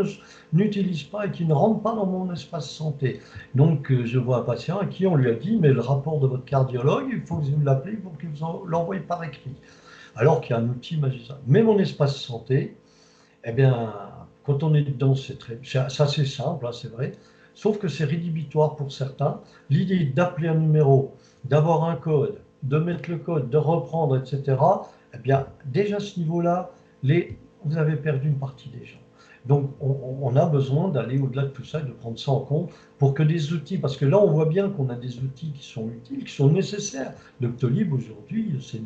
n'utilisent pas et qui ne rentrent pas dans mon espace santé. Donc, je vois un patient à qui on lui a dit, mais le rapport de votre cardiologue, il faut que vous l'appelez pour que vous l'envoyez par écrit. Alors qu'il y a un outil magistral. Mais mon espace santé, eh bien, quand on est dedans, c'est assez simple, hein, c'est vrai. Sauf que c'est rédhibitoire pour certains. L'idée d'appeler un numéro, d'avoir un code, de mettre le code, de reprendre, etc. Eh bien, déjà à ce niveau-là, vous avez perdu une partie des gens. Donc, on a besoin d'aller au-delà de tout ça et de prendre ça en compte pour que des outils, parce que là, on voit bien qu'on a des outils qui sont utiles, qui sont nécessaires. Doctolib, aujourd'hui, c'est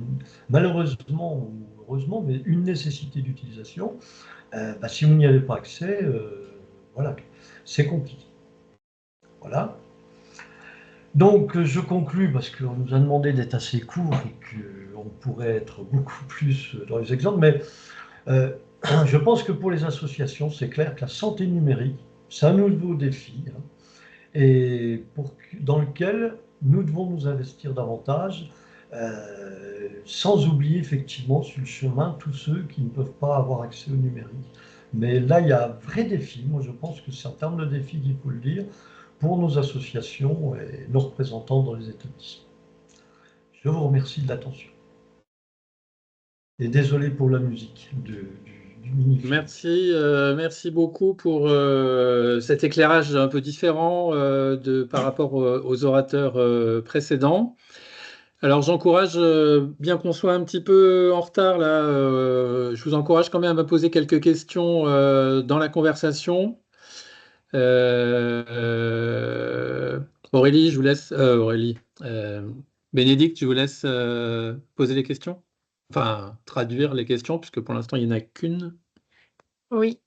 malheureusement ou heureusement, mais une nécessité d'utilisation. Si vous n'y avez pas accès, voilà, c'est compliqué. Voilà. Donc, je conclus parce qu'on nous a demandé d'être assez court et qu'on pourrait être beaucoup plus dans les exemples, mais je pense que pour les associations, c'est clair que la santé numérique, c'est un nouveau défi, hein, et dans lequel nous devons nous investir davantage, sans oublier effectivement sur le chemin tous ceux qui ne peuvent pas avoir accès au numérique. Mais là, il y a un vrai défi. Moi, je pense que c'est en termes de défi qu'il faut le dire pour nos associations et nos représentants dans les établissements. Je vous remercie de l'attention. Et désolé pour la musique du mini-film. Merci beaucoup pour cet éclairage un peu différent par rapport aux orateurs précédents. Alors j'encourage, bien qu'on soit un petit peu en retard là, je vous encourage quand même à me poser quelques questions dans la conversation. Aurélie, je vous laisse. Bénédicte, je vous laisse poser les questions. Enfin, traduire les questions, puisque pour l'instant, il n'y en a qu'une. Oui.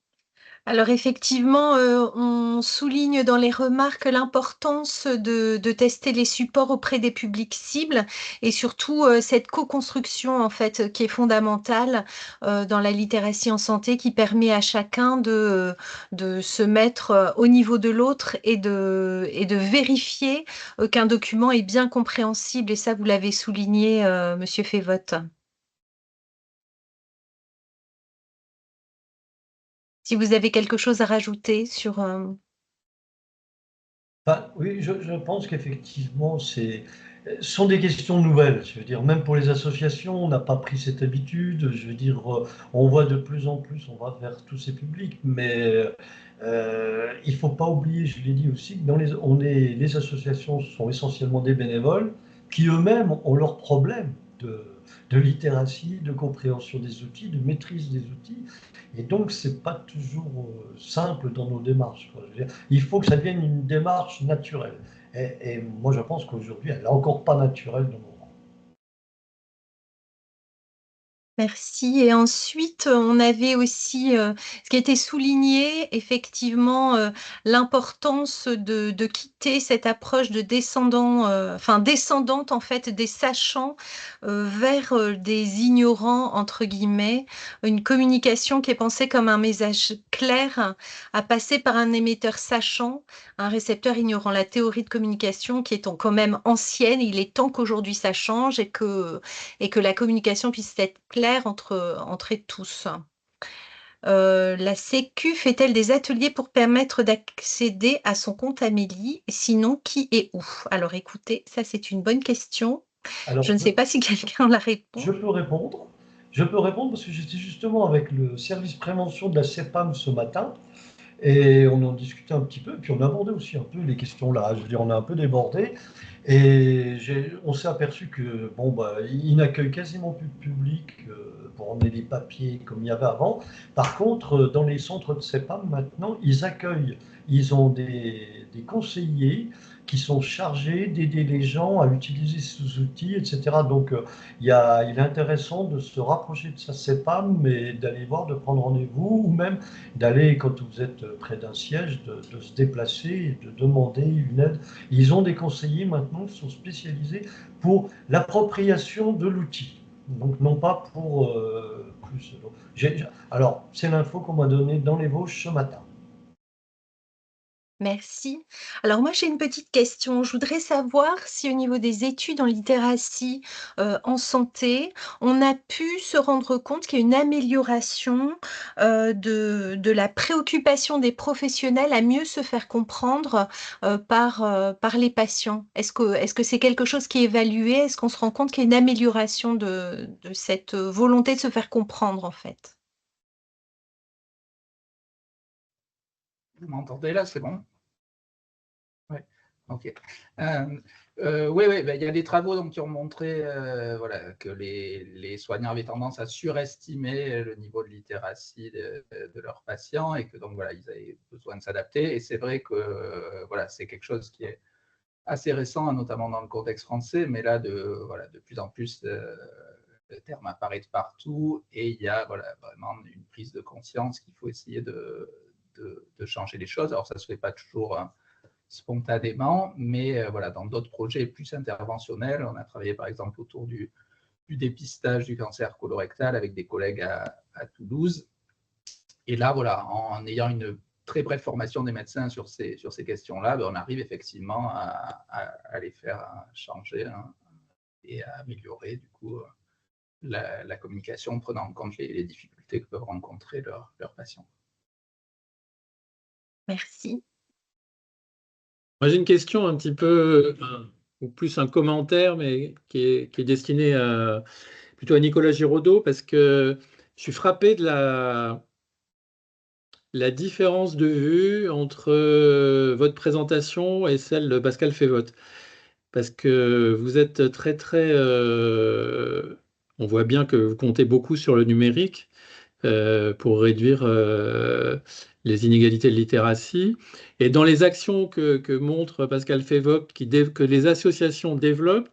Alors effectivement, on souligne dans les remarques l'importance de tester les supports auprès des publics cibles et surtout cette co-construction en fait qui est fondamentale dans la littératie en santé qui permet à chacun de se mettre au niveau de l'autre et de vérifier qu'un document est bien compréhensible et ça vous l'avez souligné, Monsieur Févotte. Si vous avez quelque chose à rajouter sur… Oui, je pense qu'effectivement, sont des questions nouvelles. Je veux dire, même pour les associations, on n'a pas pris cette habitude. Je veux dire, on voit de plus en plus, on va vers tous ces publics, mais il ne faut pas oublier, je l'ai dit aussi, que les associations sont essentiellement des bénévoles qui eux-mêmes ont leurs problèmes de littératie, de compréhension des outils, de maîtrise des outils. Et donc, ce n'est pas toujours simple dans nos démarches, quoi. Je veux dire, il faut que ça devienne une démarche naturelle. Et moi, je pense qu'aujourd'hui, elle n'est encore pas naturelle dans nos rangs. Merci. Et ensuite, on avait aussi, ce qui a été souligné, effectivement, l'importance de quitter cette approche de descendante, en fait, des sachants, vers, des «ignorants» entre guillemets. Une communication qui est pensée comme un message clair à passer par un émetteur sachant, un récepteur ignorant. La théorie de communication qui est quand même ancienne, il est temps qu'aujourd'hui ça change et que la communication puisse être claire entre tous. La sécu fait-elle des ateliers pour permettre d'accéder à son compte Amélie? Sinon, qui et où? Alors écoutez, ça c'est une bonne question. Alors, Je ne sais pas si quelqu'un la répond. je peux répondre. Je peux répondre parce que j'étais justement avec le service prévention de la CEPAM ce matin et on en discutait un petit peu. Et puis on abordait aussi un peu les questions là. Je veux dire, on a un peu débordé et on s'est aperçu que bon, bah, ils n'accueillent quasiment plus de public pour emmener les papiers comme il y avait avant. Par contre, dans les centres de CEPAM maintenant, ils ont des conseillers qui sont chargés d'aider les gens à utiliser ces outils, etc. Donc, il est intéressant de se rapprocher de sa CEPAM et d'aller voir, de prendre rendez-vous, ou même d'aller, quand vous êtes près d'un siège, de se déplacer et de demander une aide. Ils ont des conseillers maintenant qui sont spécialisés pour l'appropriation de l'outil. Donc, non pas pour plus. Alors, c'est l'info qu'on m'a donnée dans les Vosges ce matin. Merci. Alors moi, j'ai une petite question. Je voudrais savoir si au niveau des études en littératie, en santé, on a pu se rendre compte qu'il y a une amélioration, de la préoccupation des professionnels à mieux se faire comprendre, par les patients. Est-ce que c'est quelque chose qui est évalué? Est-ce qu'on se rend compte qu'il y a une amélioration de cette, volonté de se faire comprendre, en fait? Vous m'entendez là, c'est bon? Oui, ok. Oui, il y a des travaux donc, qui ont montré voilà, que les soignants avaient tendance à surestimer le niveau de littératie de leurs patients et que donc voilà, ils avaient besoin de s'adapter. Et c'est vrai que voilà, c'est quelque chose qui est assez récent, notamment dans le contexte français, mais là, de plus en plus, le terme apparaît de partout et il y a voilà, vraiment une prise de conscience qu'il faut essayer de changer les choses. Alors, ça ne se fait pas toujours spontanément, mais voilà, dans d'autres projets plus interventionnels, on a travaillé par exemple autour du dépistage du cancer colorectal avec des collègues à Toulouse. Et là, voilà, en ayant une très brève formation des médecins sur ces questions-là, on arrive effectivement à les faire changer et à améliorer du coup la communication en prenant en compte les difficultés que peuvent rencontrer leurs patients. Merci. Moi, j'ai une question un petit peu, ou plus un commentaire, mais qui est destiné plutôt à Nicolas Giraudot, parce que je suis frappé de la différence de vue entre votre présentation et celle de Pascal Févotte. Parce que vous êtes très, très... on voit bien que vous comptez beaucoup sur le numérique pour réduire les inégalités de littératie. Et dans les actions que montre Pascal Févotte, que les associations développent,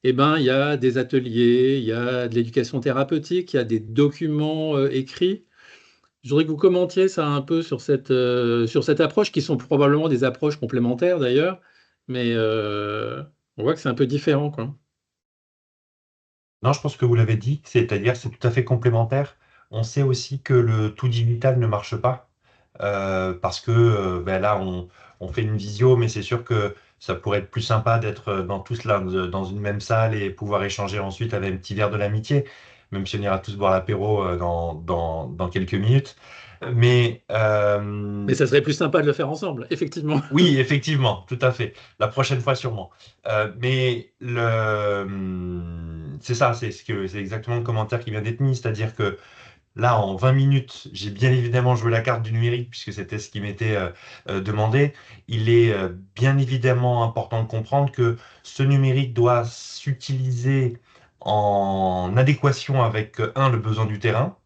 eh ben, il y a des ateliers, il y a de l'éducation thérapeutique, il y a des documents écrits. Je voudrais que vous commentiez ça un peu sur cette approche, qui sont probablement des approches complémentaires d'ailleurs, mais on voit que c'est un peu différent, quoi. Non, je pense que vous l'avez dit, c'est-à-dire c'est tout à fait complémentaire. On sait aussi que le tout digital ne marche pas parce que ben là, on fait une visio, mais c'est sûr que ça pourrait être plus sympa d'être dans tous là, dans une même salle et pouvoir échanger ensuite avec un petit verre de l'amitié, même si on ira tous boire l'apéro dans quelques minutes. Mais Mais ça serait plus sympa de le faire ensemble, effectivement. oui, effectivement, tout à fait. La prochaine fois, sûrement. Mais c'est ça, c'est exactement le commentaire qui vient d'être mis, c'est-à-dire que là, en 20 minutes, j'ai bien évidemment joué la carte du numérique puisque c'était ce qui m'était demandé. Il est bien évidemment important de comprendre que ce numérique doit s'utiliser en adéquation avec, un, le besoin du terrain,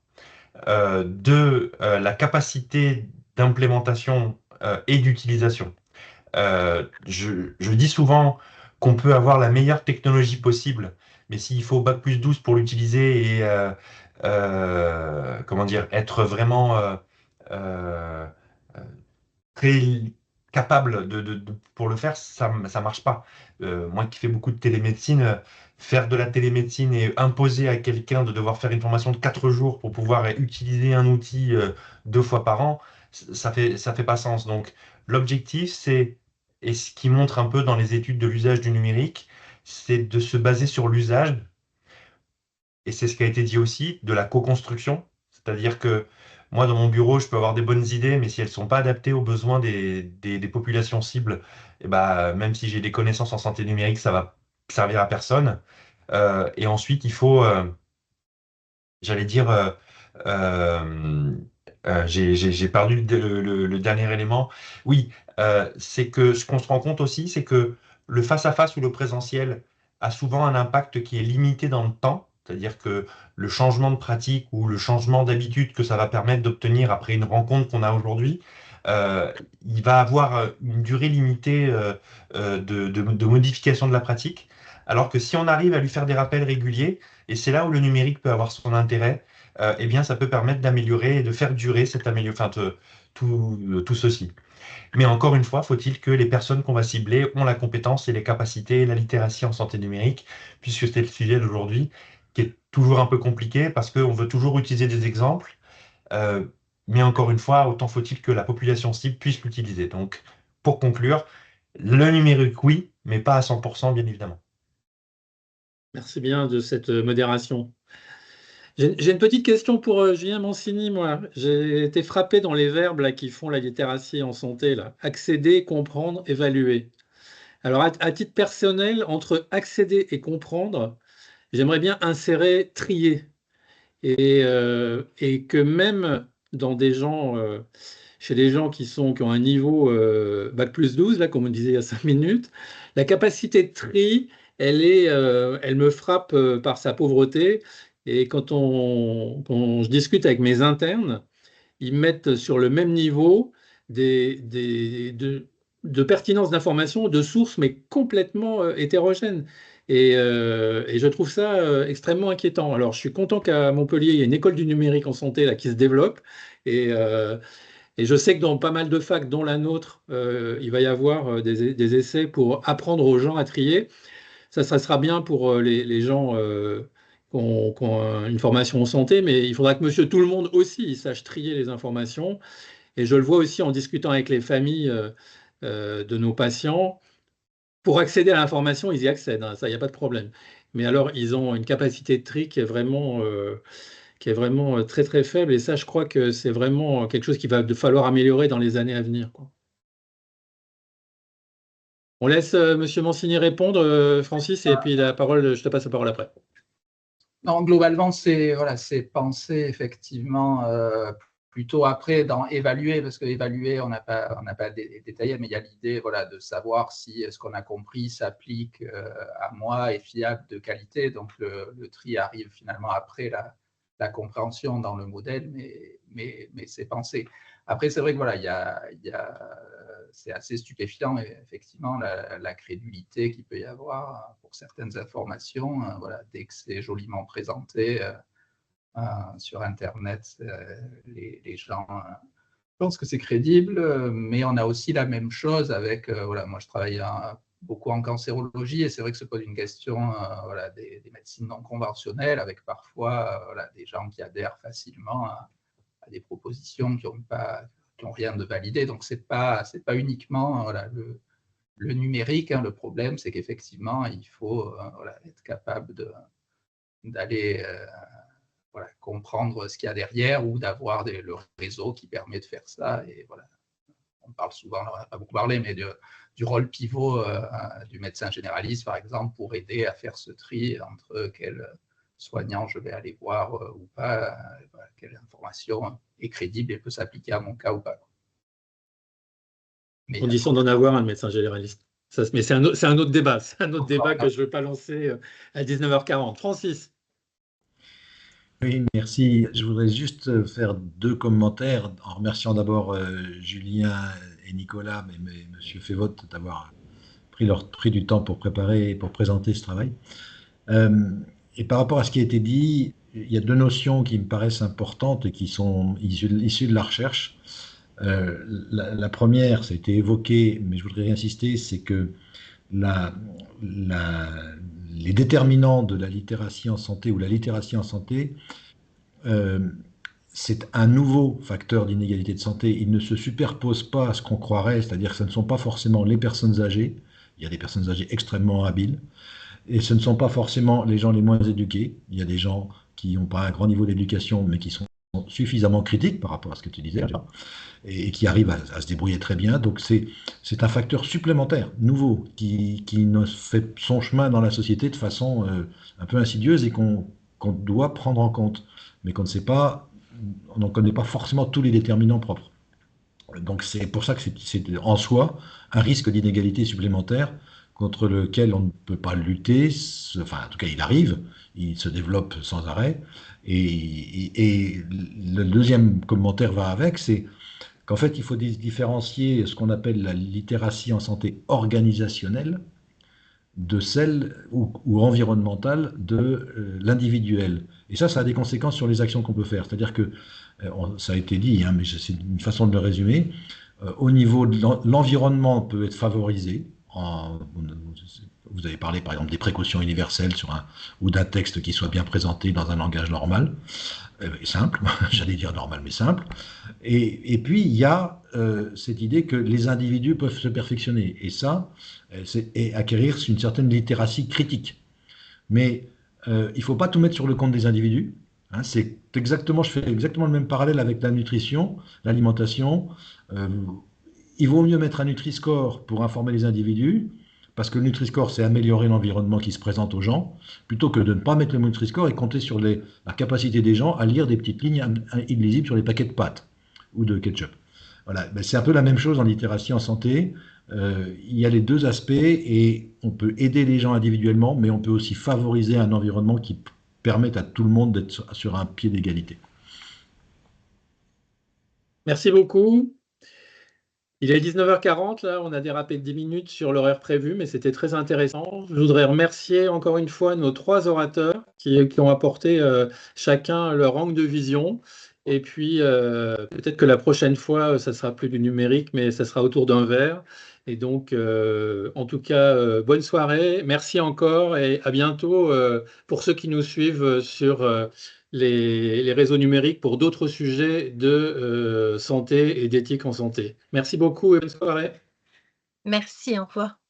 deux, la capacité d'implémentation et d'utilisation. Je dis souvent qu'on peut avoir la meilleure technologie possible, mais s'il faut bac+12 pour l'utiliser et comment dire, être vraiment euh, euh, très capable pour le faire, ça marche pas. Moi qui fais beaucoup de télémédecine, faire de la télémédecine et imposer à quelqu'un de devoir faire une formation de 4 jours pour pouvoir utiliser un outil 2 fois par an, ça fait pas sens. Donc l'objectif, c'est, et ce qui montre un peu dans les études de l'usage du numérique, c'est de se baser sur l'usage, et c'est ce qui a été dit aussi, de la co-construction. C'est-à-dire que moi, dans mon bureau, je peux avoir des bonnes idées, mais si elles ne sont pas adaptées aux besoins des populations cibles, et bah, même si j'ai des connaissances en santé numérique, ça va servir à personne. Et ensuite, il faut, j'allais dire, euh, j'ai perdu le dernier élément. Oui, c'est que ce qu'on se rend compte aussi, c'est que le face-à-face ou le présentiel a souvent un impact qui est limité dans le temps. C'est-à-dire que le changement de pratique ou le changement d'habitude que ça va permettre d'obtenir après une rencontre qu'on a aujourd'hui, il va avoir une durée limitée de modification de la pratique. Alors que si on arrive à lui faire des rappels réguliers, et c'est là où le numérique peut avoir son intérêt, eh bien, ça peut permettre d'améliorer et de faire durer cette amélioration, enfin, tout ceci. Mais encore une fois, faut-il que les personnes qu'on va cibler ont la compétence et les capacités et la littératie en santé numérique, puisque c'est le sujet d'aujourd'hui, qui est toujours un peu compliqué parce qu'on veut toujours utiliser des exemples. euh, mais encore une fois, autant faut-il que la population cible puisse l'utiliser. Donc, pour conclure, le numérique, oui, mais pas à 100%, bien évidemment. Merci bien de cette modération. J'ai une petite question pour Julien Mancini, moi. J'ai été frappé dans les verbes là, qui font la littératie en santé, là. Accéder, comprendre, évaluer. Alors, à titre personnel, entre accéder et comprendre, j'aimerais bien insérer trier. Et que même dans des gens, chez des gens qui ont un niveau bac+12, là, comme on disait il y a 5 minutes, la capacité de tri, elle me frappe par sa pauvreté. Et quand je discute avec mes internes, ils mettent sur le même niveau de pertinence d'information, de sources, mais complètement hétérogènes. Et je trouve ça extrêmement inquiétant. Alors, je suis content qu'à Montpellier, il y ait une école du numérique en santé là, qui se développe. Et, euh, et je sais que dans pas mal de facs, dont la nôtre, il va y avoir des essais pour apprendre aux gens à trier. Ça sera bien pour les gens qui ont une formation en santé, mais il faudra que monsieur tout le monde aussi il sache trier les informations. Et je le vois aussi en discutant avec les familles de nos patients. Pour accéder à l'information, ils y accèdent, hein, ça, il n'y a pas de problème. Mais alors, ils ont une capacité de tri qui est vraiment très très faible. Et ça, je crois que c'est vraiment quelque chose qu'il va falloir améliorer dans les années à venir, quoi. On laisse monsieur Mancini répondre, Francis, et puis la parole, je te passe la parole après. Non, globalement, c'est voilà, c'est penser effectivement plutôt après dans évaluer, parce que évaluer, on n'a pas détaillé, mais il y a l'idée voilà, de savoir si ce qu'on a compris s'applique à moi, est fiable, de qualité. Donc le tri arrive finalement après la compréhension dans le modèle, mais c'est pensé. Après, c'est vrai que voilà, c'est assez stupéfiant, effectivement, la crédulité qu'il peut y avoir pour certaines informations. Voilà, dès que c'est joliment présenté sur Internet, les gens pensent que c'est crédible, mais on a aussi la même chose avec, voilà, moi je travaille beaucoup en cancérologie et c'est vrai que se pose une question voilà, des médecines non conventionnelles avec parfois voilà, des gens qui adhèrent facilement à des propositions qui n'ont rien de validé. Donc, ce n'est pas uniquement voilà, le numérique. Hein. Le problème, c'est qu'effectivement, il faut voilà, être capable d'aller voilà, comprendre ce qu'il y a derrière ou d'avoir le réseau qui permet de faire ça. Et voilà, on parle souvent, on n'a pas beaucoup parlé, mais du rôle pivot du médecin généraliste, par exemple, pour aider à faire ce tri entre quel soignant je vais aller voir ou pas, voilà, quelle information est crédible et peut s'appliquer à mon cas ou pas. Condition d'en avoir un médecin généraliste. Ça, mais c'est un autre débat. C'est un autre débat que je ne veux pas lancer à 19h40. Francis. Oui, merci. Je voudrais juste faire 2 commentaires en remerciant d'abord Julien et Nicolas, mais Monsieur Févot d'avoir pris du temps pour préparer et pour présenter ce travail. Et par rapport à ce qui a été dit, il y a 2 notions qui me paraissent importantes et qui sont issues de la recherche. La première, ça a été évoqué, mais je voudrais insister, c'est que les déterminants de la littératie en santé ou la littératie en santé, c'est un nouveau facteur d'inégalité de santé. Il ne se superpose pas à ce qu'on croirait, c'est-à-dire que ce ne sont pas forcément les personnes âgées. Il y a des personnes âgées extrêmement habiles, et ce ne sont pas forcément les gens les moins éduqués. Il y a des gens qui n'ont pas un grand niveau d'éducation, mais qui sont suffisamment critiques par rapport à ce que tu disais, et qui arrivent à se débrouiller très bien. Donc c'est un facteur supplémentaire, nouveau, qui ne fait son chemin dans la société de façon un peu insidieuse et qu'on doit prendre en compte, mais qu'on ne sait pas, on n'en connaît pas forcément tous les déterminants propres. Donc c'est pour ça que c'est en soi un risque d'inégalité supplémentaire contre lequel on ne peut pas lutter, enfin en tout cas il arrive, il se développe sans arrêt. Et le deuxième commentaire va avec, c'est qu'en fait il faut différencier ce qu'on appelle la littératie en santé organisationnelle de celle ou environnementale de l'individuel. Et ça a des conséquences sur les actions qu'on peut faire. C'est-à-dire que, ça a été dit, hein, mais c'est une façon de le résumer, au niveau de l'environnement peut être favorisé. Vous avez parlé par exemple des précautions universelles ou d'un texte qui soit bien présenté dans un langage normal, simple, j'allais dire normal mais simple. Et puis il y a cette idée que les individus peuvent se perfectionner. Et ça, et acquérir une certaine littératie critique. Mais il ne faut pas tout mettre sur le compte des individus. Hein, je fais exactement le même parallèle avec la nutrition, l'alimentation. Il vaut mieux mettre un Nutri-Score pour informer les individus, parce que le Nutri-Score, c'est améliorer l'environnement qui se présente aux gens, plutôt que de ne pas mettre le Nutri-Score et compter sur la capacité des gens à lire des petites lignes illisibles sur les paquets de pâtes ou de ketchup. Voilà, ben, c'est un peu la même chose en littératie en santé. Il y a les 2 aspects et on peut aider les gens individuellement, mais on peut aussi favoriser un environnement qui permette à tout le monde d'être sur un pied d'égalité. Merci beaucoup. Il est 19h40, là, on a dérapé de 10 minutes sur l'horaire prévu, mais c'était très intéressant. Je voudrais remercier encore une fois nos 3 orateurs qui ont apporté chacun leur angle de vision. Et puis, peut-être que la prochaine fois, ça sera plus du numérique, mais ça sera autour d'un verre. Et donc, en tout cas, bonne soirée. Merci encore et à bientôt pour ceux qui nous suivent sur les réseaux numériques pour d'autres sujets de santé et d'éthique en santé. Merci beaucoup et bonne soirée. Merci, au revoir.